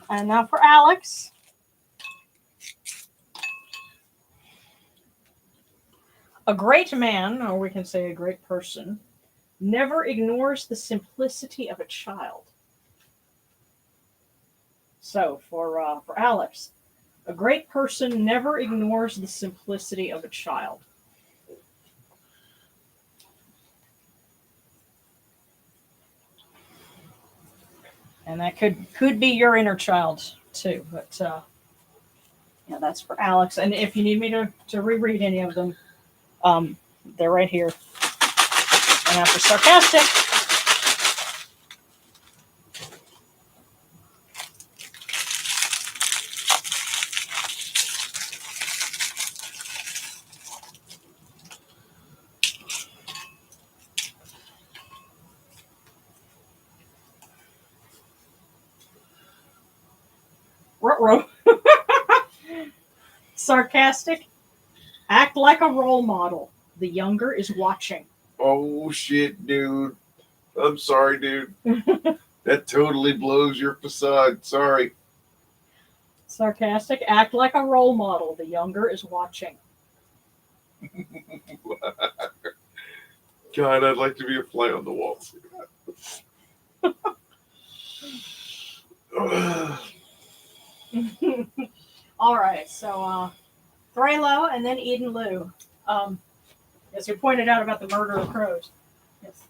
And now for Alex. A great man, or we can say a great person, never ignores the simplicity of a child. So for Alex, a great person never ignores the simplicity of a child. And that could be your inner child too, but that's for Alex. And if you need me to reread any of them, they're right here. And now for Sarcastic. Ruh-roh. Sarcastic. Act like a role model. The younger is watching. Oh shit, dude. I'm sorry, dude. That totally blows your facade. Sorry. Sarcastic. Act like a role model. The younger is watching. God, I'd like to be a fly on the wall. All right, so Thralo and then Eden Lou. As you pointed out about the murder of crows. Yes.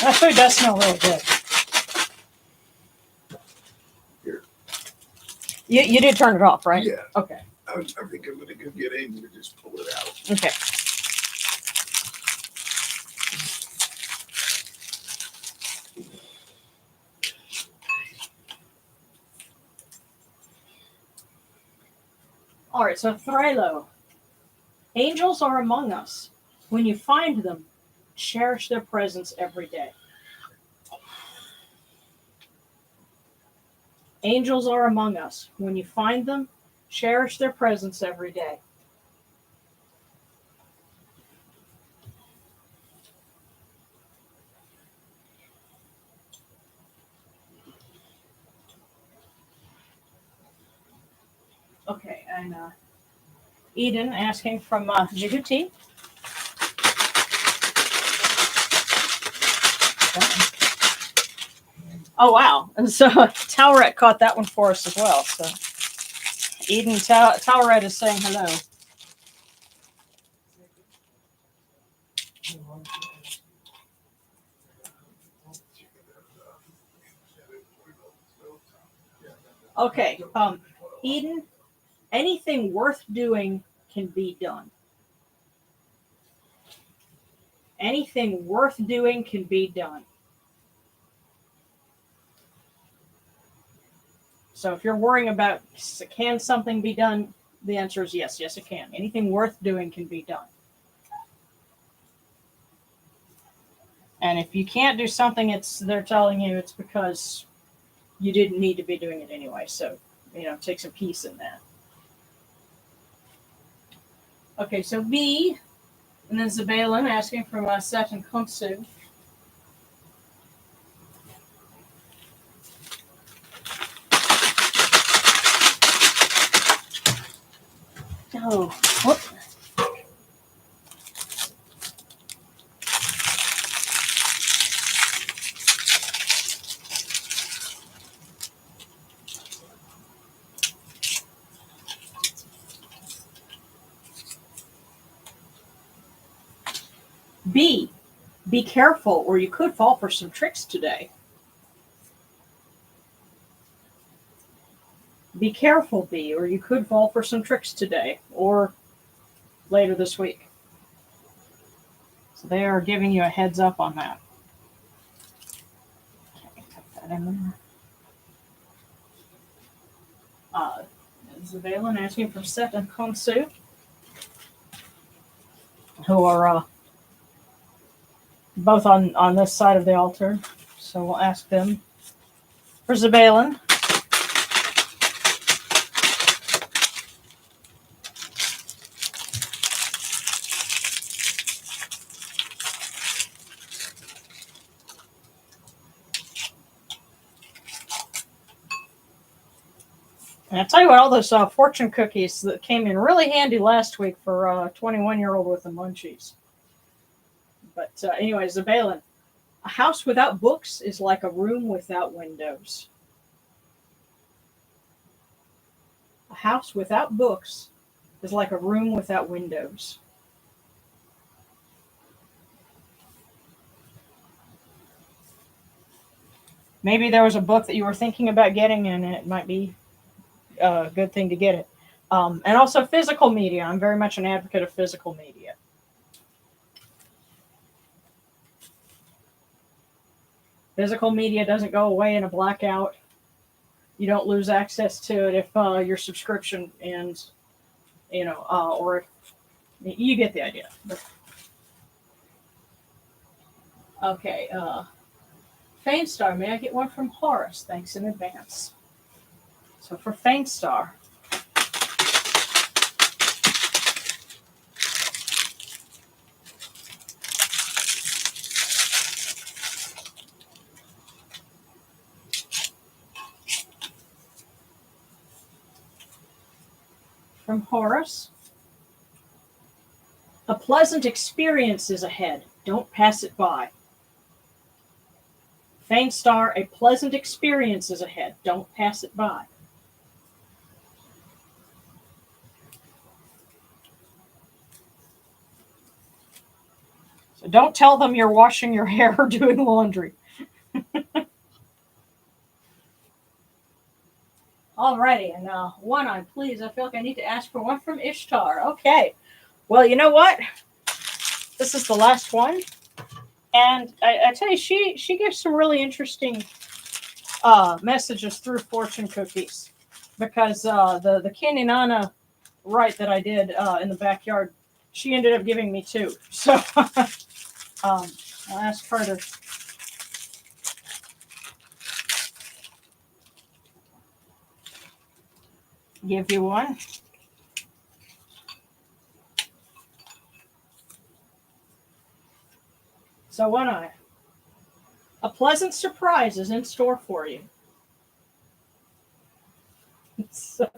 That food does smell really good. Here. You did turn it off, right? Yeah. Okay. I think I'm going to go get Aiden to just pull it out. Okay. All right, so Thralo. Angels are among us. When you find them, cherish their presence every day. Angels are among us. When you find them, cherish their presence every day. Okay, and Eden asking from Djibouti. Oh, wow. And so Toweret caught that one for us as well. So Eden Toweret is saying hello. Okay, Eden, anything worth doing can be done. Anything worth doing can be done. So if you're worrying about can something be done, the answer is yes. Yes, it can. Anything worth doing can be done. And if you can't do something, they're telling you it's because you didn't need to be doing it anyway. So, take some peace in that. Okay, so B, and then Zabalin asking from Set and Kunsu. Oh, whoop. B, be careful or you could fall for some tricks today. Be careful, B, or you could fall for some tricks today or later this week. So they are giving you a heads up on that. Okay, put that in there. Zabalin asking for Set and Konsu, who are both on this side of the altar. So we'll ask them for Zabalin. And I'll tell you what, all those fortune cookies that came in really handy last week for a 21-year-old with the munchies. But anyway, Zabalin, a house without books is like a room without windows. A house without books is like a room without windows. Maybe there was a book that you were thinking about getting, and it might be a good thing to get it. And also physical media. I'm very much an advocate of physical media. Physical media doesn't go away in a blackout. You don't lose access to it if your subscription ends, or you get the idea. Okay, Feinstar, may I get one from Horace? Thanks in advance. So for Feinstar, from Horus. A pleasant experience is ahead. Don't pass it by. Fane Star, a pleasant experience is ahead. Don't pass it by. So don't tell them you're washing your hair or doing laundry. Alrighty, and one eye, please. I feel like I need to ask for one from Ishtar. Okay. Well, you know what? This is the last one. And I tell you, she gives some really interesting messages through fortune cookies. Because the Keninana rite that I did in the backyard, she ended up giving me two. So I'll ask her to give you one. So one eye. A pleasant surprise is in store for you. So,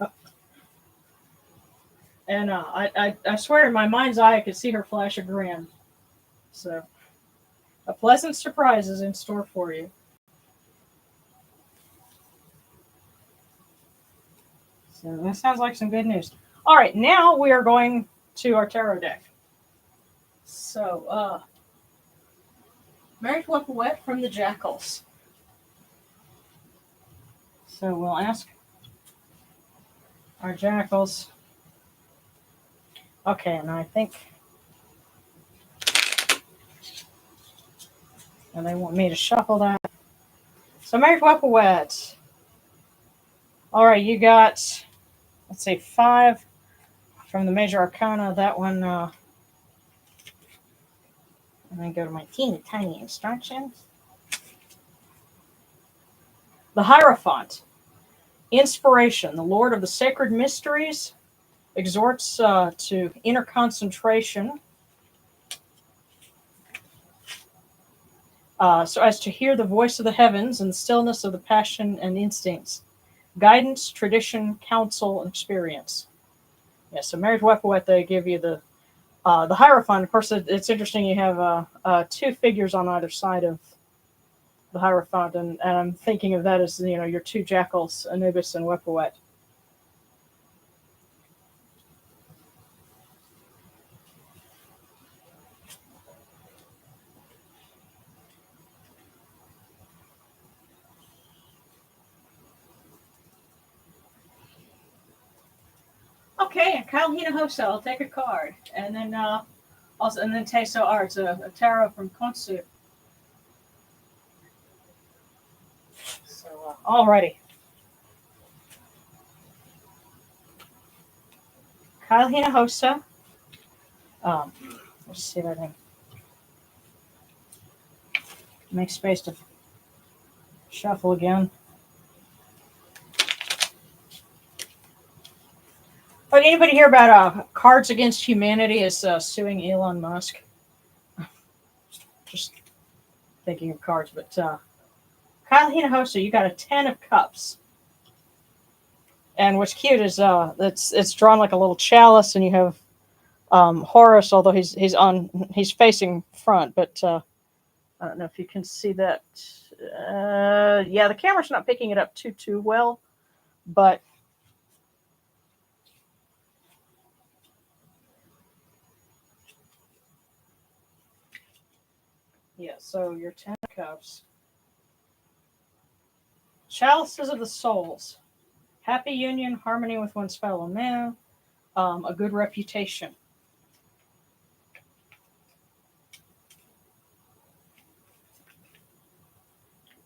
and I swear in my mind's eye I could see her flash a grin. So a pleasant surprise is in store for you. So that sounds like some good news. All right, now we are going to our tarot deck. So, Married Wet from the Jackals. So we'll ask our Jackals. Okay, and I think, and they want me to shuffle that. So Married Wet. All right, you got, let's say 5 from the Major Arcana. That one, and then go to my teeny tiny instructions. The Hierophant. Inspiration. The Lord of the Sacred Mysteries exhorts to inner concentration so as to hear the voice of the heavens and the stillness of the passion and instincts. Guidance, tradition, counsel, and experience. Yeah, so Married Wet, they give you the Hierophant. Of course, it's interesting. You have 2 figures on either side of the Hierophant, and I'm thinking of that as, your 2 jackals, Anubis and Wepawet. Okay, Kyle Hinahosa, I'll take a card, and then Teso Arts, a tarot from Konsu. So, alrighty. Kyle Hinahosa. Let's see if I can make space to shuffle again. But anybody hear about Cards Against Humanity is suing Elon Musk? Just thinking of cards, but Kyle Hinahosa, you got a 10 of Cups. And what's cute is it's drawn like a little chalice, and you have Horus, although he's facing front, but I don't know if you can see that. Yeah, the camera's not picking it up too well, but yeah, so your 10 of Cups. Chalices of the Souls. Happy union, harmony with one's fellow man, a good reputation.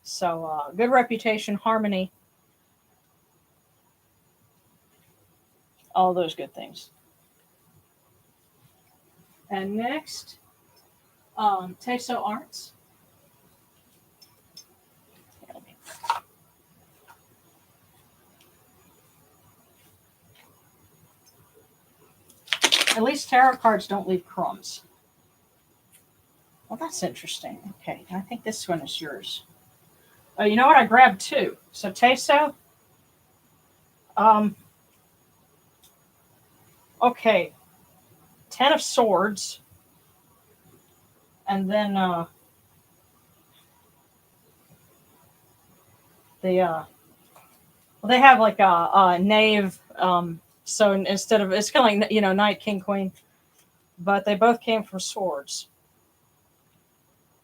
So, good reputation, harmony, all those good things. And next, Teso Arts. At least tarot cards don't leave crumbs. Well, that's interesting. Okay, I think this one is yours. You know what? I grabbed 2. So Teso, Okay, 10 of Swords, and then the well, they have like a knave. So instead of, it's kind of like, knight, king, queen, but they both came from swords.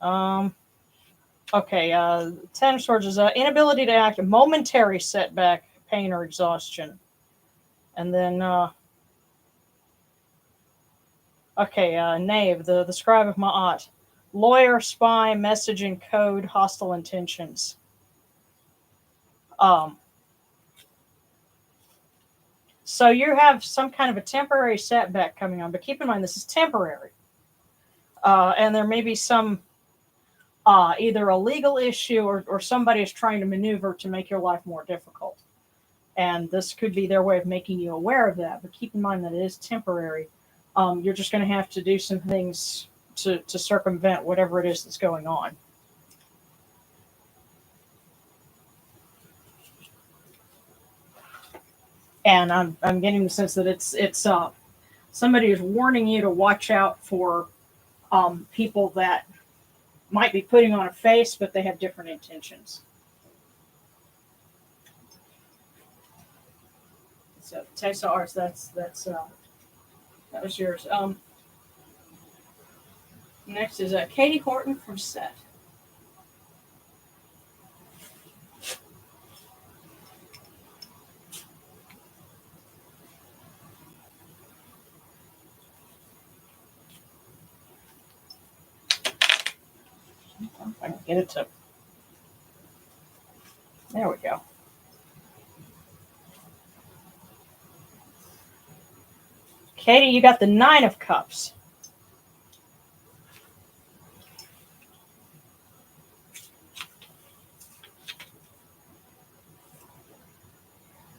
Okay, 10 of Swords is inability to act, momentary setback, pain, or exhaustion. And then, knave, the scribe of Ma'at. Lawyer, spy, message and code, hostile intentions. So you have some kind of a temporary setback coming on, but keep in mind this is temporary. And there may be some either a legal issue or somebody is trying to maneuver to make your life more difficult. And this could be their way of making you aware of that. But keep in mind that it is temporary. You're just going to have to do some things to circumvent whatever it is that's going on. And I'm getting the sense that it's somebody is warning you to watch out for people that might be putting on a face, but they have different intentions. So taste of ours, that was yours. Next is Katie Horton from Set. I can get it to. There we go. Katie, you got the 9 of Cups.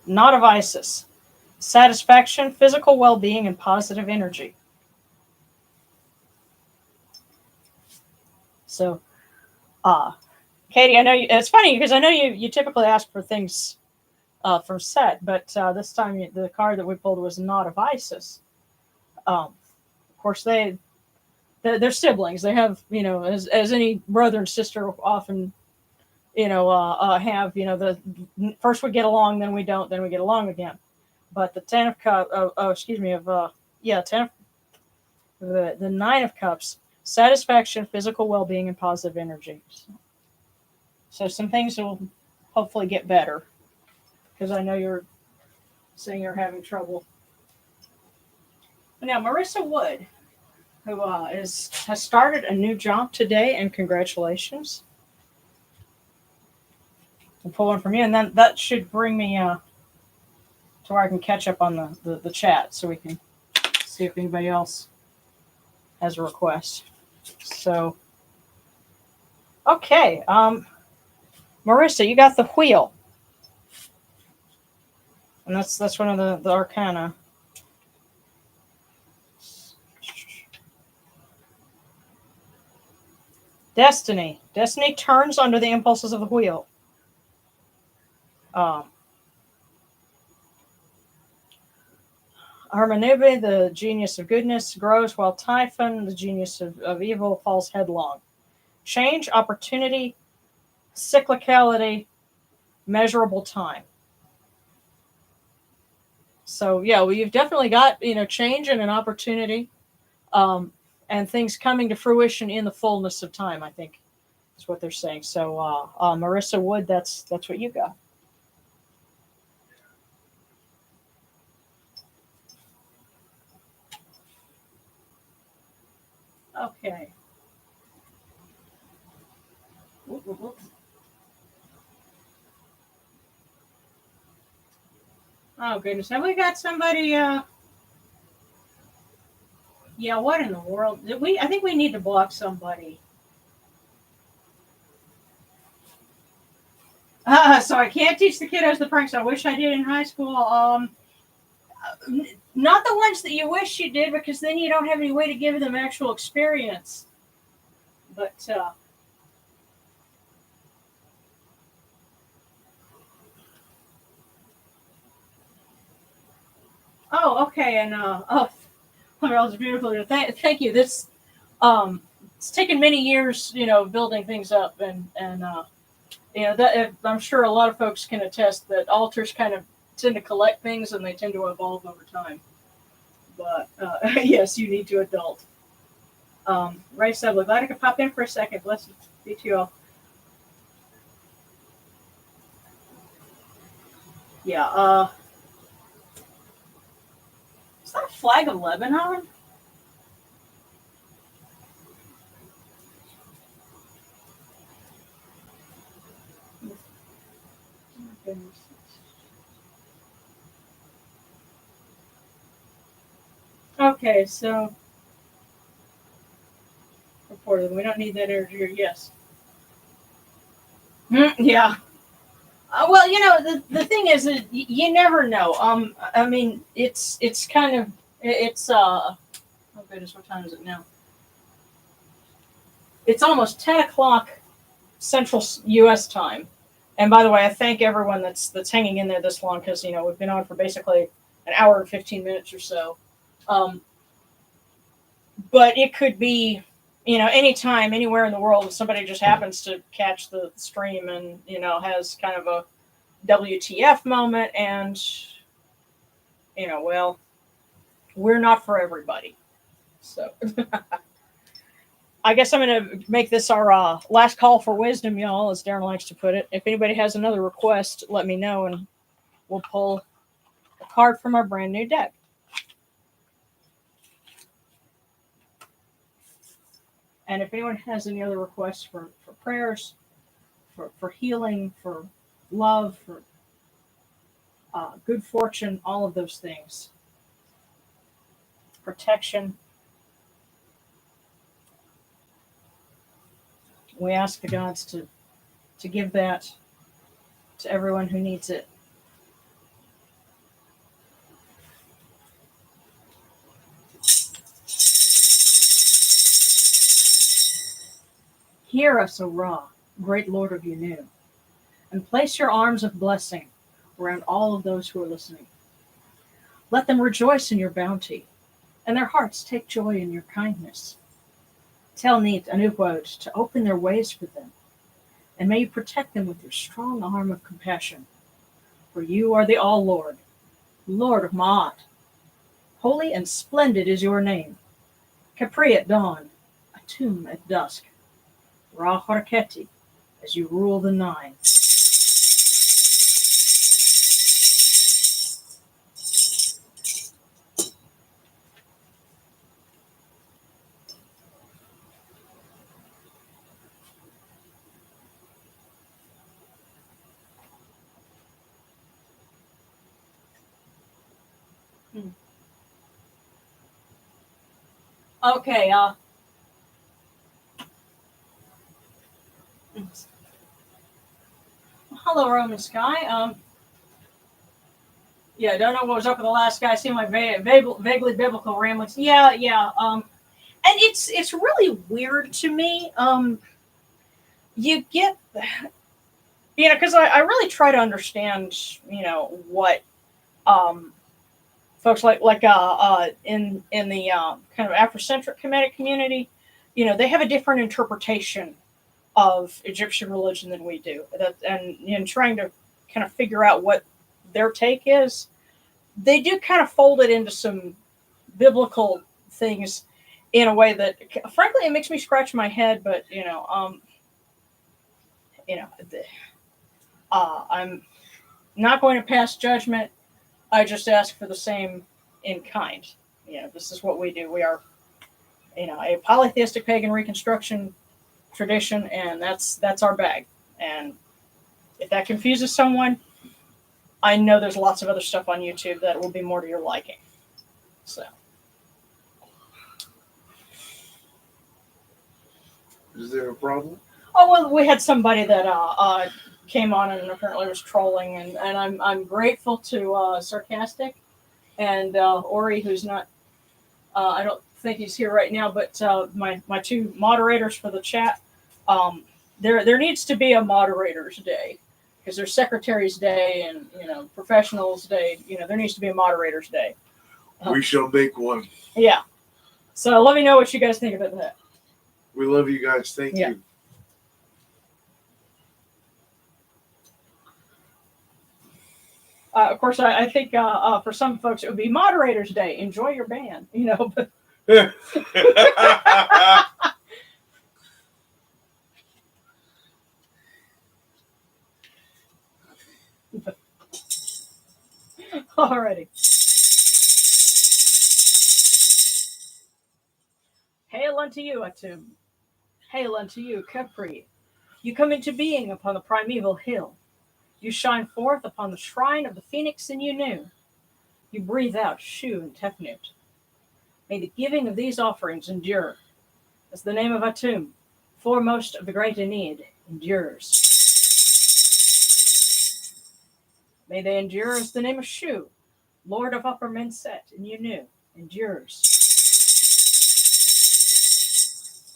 Knot of Isis. Satisfaction, physical well-being, and positive energy. So, Katie, I know it's funny because I know you typically ask for things from Set, but this time the card that we pulled was Knot of Isis. Of course, they're siblings. They have, as any brother and sister often, have, the first we get along, then we don't, then we get along again. But the 10 of Cups, the 9 of Cups, satisfaction, physical well-being, and positive energy. So some things will hopefully get better, because I know you're saying you're having trouble. Now, Marissa Wood, who has started a new job today, and congratulations. I'll pull one from you, and then that should bring me to where I can catch up on the chat, so we can see if anybody else has a request. So, okay, Marissa, you got the wheel, and that's one of the arcana. Destiny turns under the impulses of the wheel. Hermanube, the genius of goodness, grows, while Typhon, the genius of evil, falls headlong. Change, opportunity, cyclicality, measurable time. So yeah, well, you've definitely got change and an opportunity, and things coming to fruition in the fullness of time, I think is what they're saying. So Marissa Wood, that's what you got. Okay. Oh goodness, have we got somebody? Yeah, what in the world? I think we need to block somebody. So I can't teach the kiddos the pranks I wish I did in high school. Not the ones that you wish you did, because then you don't have any way to give them actual experience. But Oh, okay, and oh, well, it's beautiful. Thank you. This it's taken many years, building things up, and that I'm sure a lot of folks can attest that altars kind of tend to collect things and they tend to evolve over time. But yes, you need to adult. Ray Subley, glad I could pop in for a second. Blessings be to you all. Yeah, is that a flag of Lebanon? Oh my goodness. Okay, so reported. We don't need that energy here. Yes. Yeah. Well, the thing is that you never know. I mean, it's kind of it's oh goodness, what time is it now? It's almost 10 o'clock Central U.S. time. And by the way, I thank everyone that's hanging in there this long because we've been on for basically an hour and 15 minutes or so. But it could be, anytime, anywhere in the world, if somebody just happens to catch the stream and has kind of a WTF moment, and well, we're not for everybody. So I guess I'm going to make this our last call for wisdom, y'all, as Darren likes to put it. If anybody has another request, let me know, and we'll pull a card from our brand new deck. And if anyone has any other requests for prayers, for healing, for love, for good fortune, all of those things, protection, we ask the gods to give that to everyone who needs it. Hear us, O Ra, great Lord of Yanu, and place your arms of blessing around all of those who are listening. Let them rejoice in your bounty, and their hearts take joy in your kindness. Tell Neith and Tutu to open their ways for them, and may you protect them with your strong arm of compassion. For you are the All-Lord, Lord of Ma'at. Holy and splendid is your name. Capri at dawn, Atum at dusk, Ra Harketi, as you rule the nine. Okay, hello, Roman Sky. Yeah, don't know what was up with the last guy. I see my vaguely biblical ramblings. Yeah. And it's really weird to me. You get, because I really try to understand, what, folks like in the kind of Afrocentric Kemetic community, they have a different interpretation of Egyptian religion than we do. And trying to kind of figure out what their take is, they do kind of fold it into some biblical things in a way that, frankly, it makes me scratch my head. But I'm not going to pass judgment. I just ask for the same in kind. This is what we do. We are, a polytheistic pagan reconstruction tradition, and that's our bag. And if that confuses someone, I know there's lots of other stuff on YouTube that will be more to your liking. So, is there a problem? Oh well, we had somebody that came on and apparently was trolling, and I'm grateful to Sarcastic and Ori, who's not. I don't think he's here right now, but my two moderators for the chat. There needs to be a moderators day, because there's secretaries day and professionals day. There needs to be a moderators day. We shall make one. Yeah. So let me know what you guys think about that. We love you guys. Thank Yeah. you. Of course, I think for some folks it would be Moderator's Day. Enjoy your band, But alrighty. Hail unto you, Atum. Hail unto you, Capri. You come into being upon the primeval hill. You shine forth upon the shrine of the phoenix in Unu. You breathe out Shu and Tefnut. May the giving of these offerings endure, as the name of Atum, foremost of the great Aeneid, endures. May they endure as the name of Shu, Lord of Upper Menset in Unu, endures.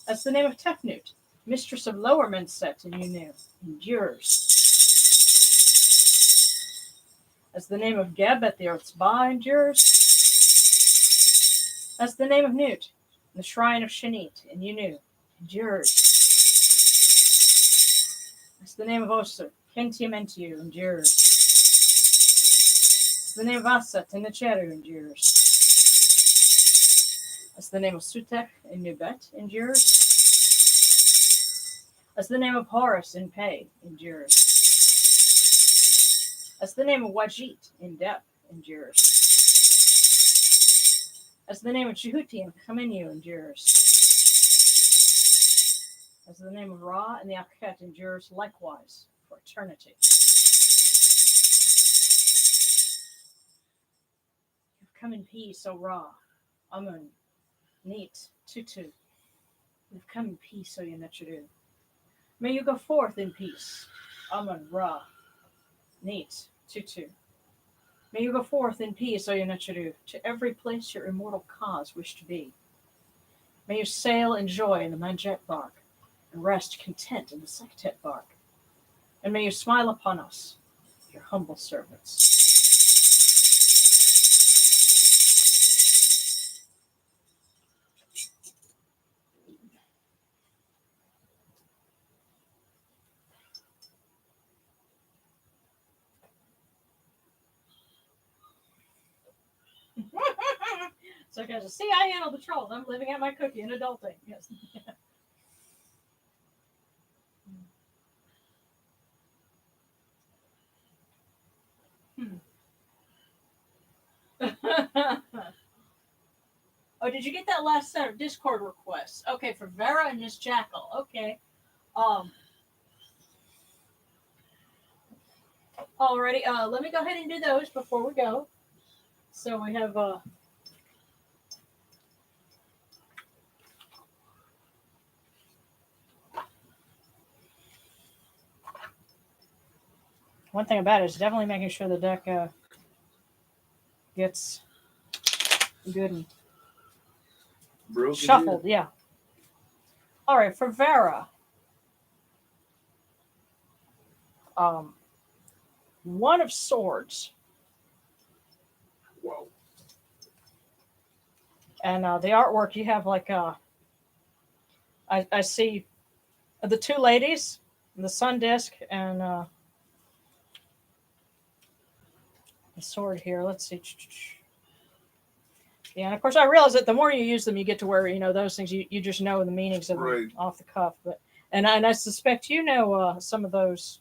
As the name of Tefnut, Mistress of Lower Menset in Unu, endures. As the name of Geb at the Earth's Ba endures. As the name of Nut, the shrine of Shanit in Unu, endures. As the name of Osir, Kentiamentiu endures. As the name of Asat in the Cheru endures. As the name of Sutek in Nubet endures. As the name of Horus in Pei endures. As the name of Wajit in Dep endures. As the name of Jehuti in Chamenu endures. As the name of Ra and the Akhet endures likewise for eternity. You've come in peace, O Ra, Amun, Neith, Tutu. You've come in peace, O Yenetru. May you go forth in peace, Amun, Ra, Neith, Tutu. May you go forth in peace, O Yenetru, to every place your immortal cause wish to be. May you sail in joy in the Manjet bark, and rest content in the Sektet bark. And may you smile upon us, your humble servants. So guys, see, I handle the trolls. I'm living out my cookie and adulting. Yes. Oh, did you get that last set of Discord requests? Okay, for Vera and Miss Jackal. Okay. Alrighty. Let me go ahead and do those before we go. So we have one thing about it is definitely making sure the deck gets good and Broken shuffled. in. Yeah. All right, for Vera. One of Swords. Wow. And the artwork, you have like I see the two ladies, the sun disc, and the sword here. Let's see. Yeah, and of course I realize that the more you use them, you get to where those things you just know the meanings of them off the cuff. But and I suspect some of those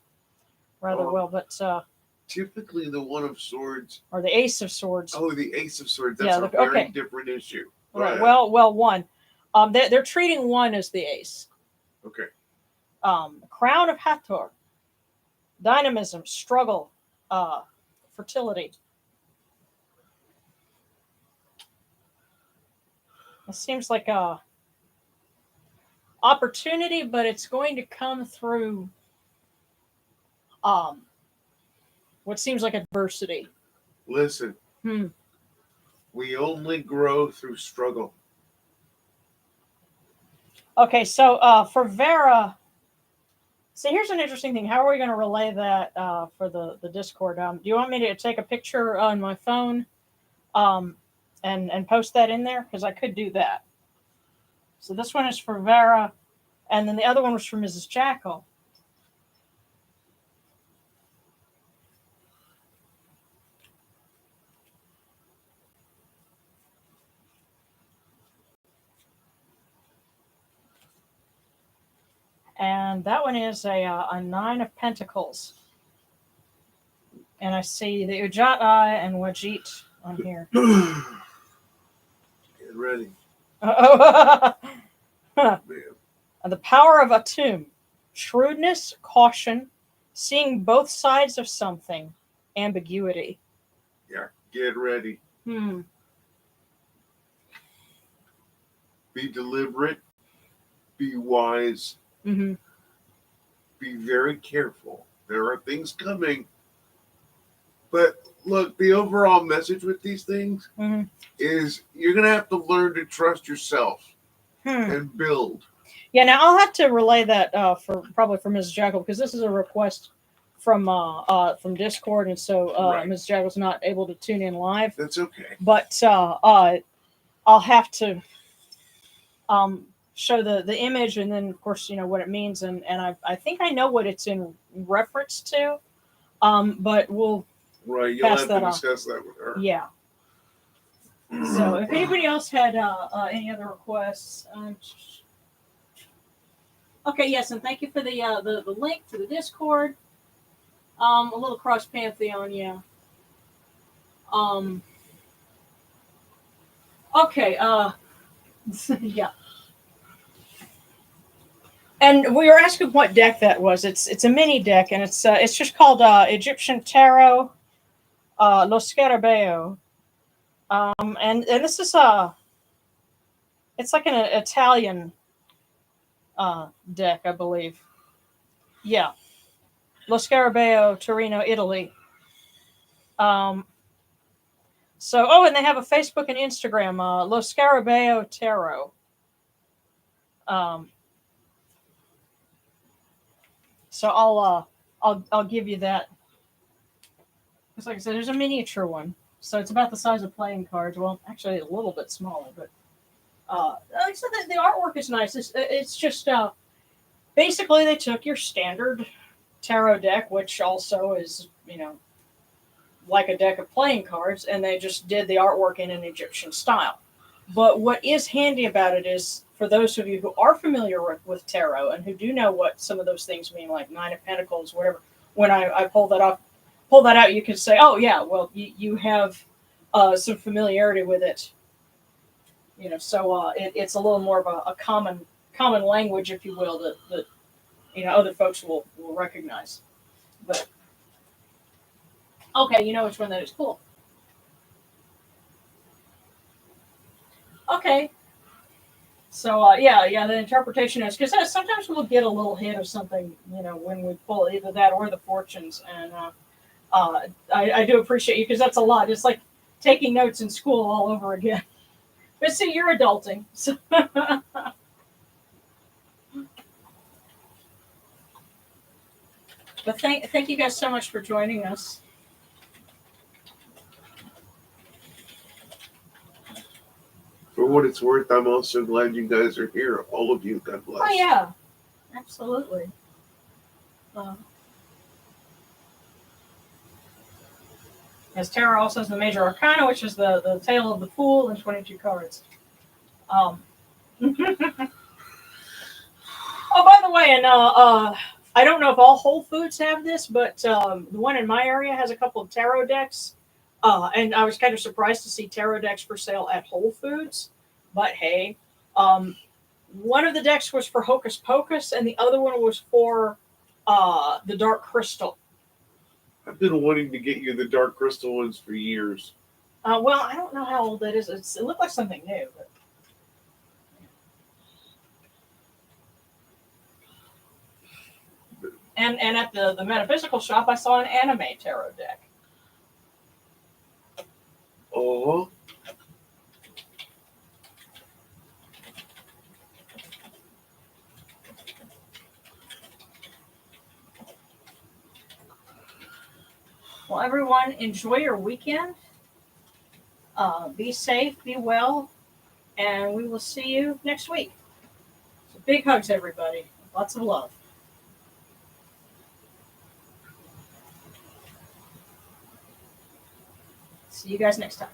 rather well. But typically the One of Swords or the Ace of Swords. Oh, the Ace of Swords. That's a very different issue. Right. Well, one. They're treating one as the ace. Okay. Crown of Hathor. Dynamism, struggle, fertility. It seems like a opportunity, but it's going to come through what seems like adversity. Listen. We only grow through struggle. Okay, so for Vera, see, here's an interesting thing. How are we going to relay that for the Discord? Do you want me to take a picture on my phone and post that in there because I could do that. So this one is for Vera, and then the other one was for Mrs. Jackal. And that one is a 9 of Pentacles. And I see the Ujjayi and Wajit on here. Get ready. Oh, Man. the power of Atum. Shrewdness, caution, seeing both sides of something, ambiguity. Yeah, get ready. Be deliberate. Be wise. Mm-hmm. Be very careful. There are things coming. But look, the overall message with these things is you're going to have to learn to trust yourself and build. Yeah, now I'll have to relay that for Mrs. Jackal because this is a request from Discord, and so Right. Mrs. Jackal's not able to tune in live. That's okay. But I'll have to show the image and then of course what it means and I think I know what it's in reference to, but we'll Right, you'll pass have that to off. discuss that with her. Yeah. So if anybody else had any other requests, okay, yes, and thank you for the link to the Discord. A little cross pantheon, yeah. Okay, yeah. And we were asking what deck that was. It's a mini deck, and it's just called Egyptian Tarot, Lo Scarabeo. And this is it's like an Italian deck, I believe. Yeah, Lo Scarabeo, Torino, Italy. So, and they have a Facebook and Instagram, Lo Scarabeo Tarot. So I'll give you that. Because like I said, there's a miniature one, so it's about the size of playing cards. Well, actually, a little bit smaller, but like I said, the artwork is nice. It's just basically they took your standard tarot deck, which also is like a deck of playing cards, and they just did the artwork in an Egyptian style. But what is handy about it is, for those of you who are familiar with tarot and who do know what some of those things mean, like 9 of Pentacles, whatever, when I pull that out, you can say, oh yeah, well you have some familiarity with it. So it's a little more of a common language, if you will, that other folks will recognize. But okay, you know which one that is. Cool. Okay. So the interpretation is because sometimes we'll get a little hint of something, when we pull either that or the fortunes, and I do appreciate you because that's a lot. It's like taking notes in school all over again. But see, you're adulting. So but thank you guys so much for joining us. For what it's worth, I'm also glad you guys are here. All of you, God bless. Oh yeah, absolutely. As tarot also has the major arcana, which is the tale of the fool and 22 cards. Oh, by the way, and I don't know if all Whole Foods have this, but the one in my area has a couple of tarot decks. And I was kind of surprised to see tarot decks for sale at Whole Foods. But hey, one of the decks was for Hocus Pocus, and the other one was for the Dark Crystal. I've been wanting to get you the Dark Crystal ones for years. Well, I don't know how old that is. It looked like something new. But... And at the metaphysical shop, I saw an anime tarot deck. Oh. Well, everyone, enjoy your weekend. Be safe, be well, and we will see you next week. So big hugs, everybody. Lots of love. See you guys next time.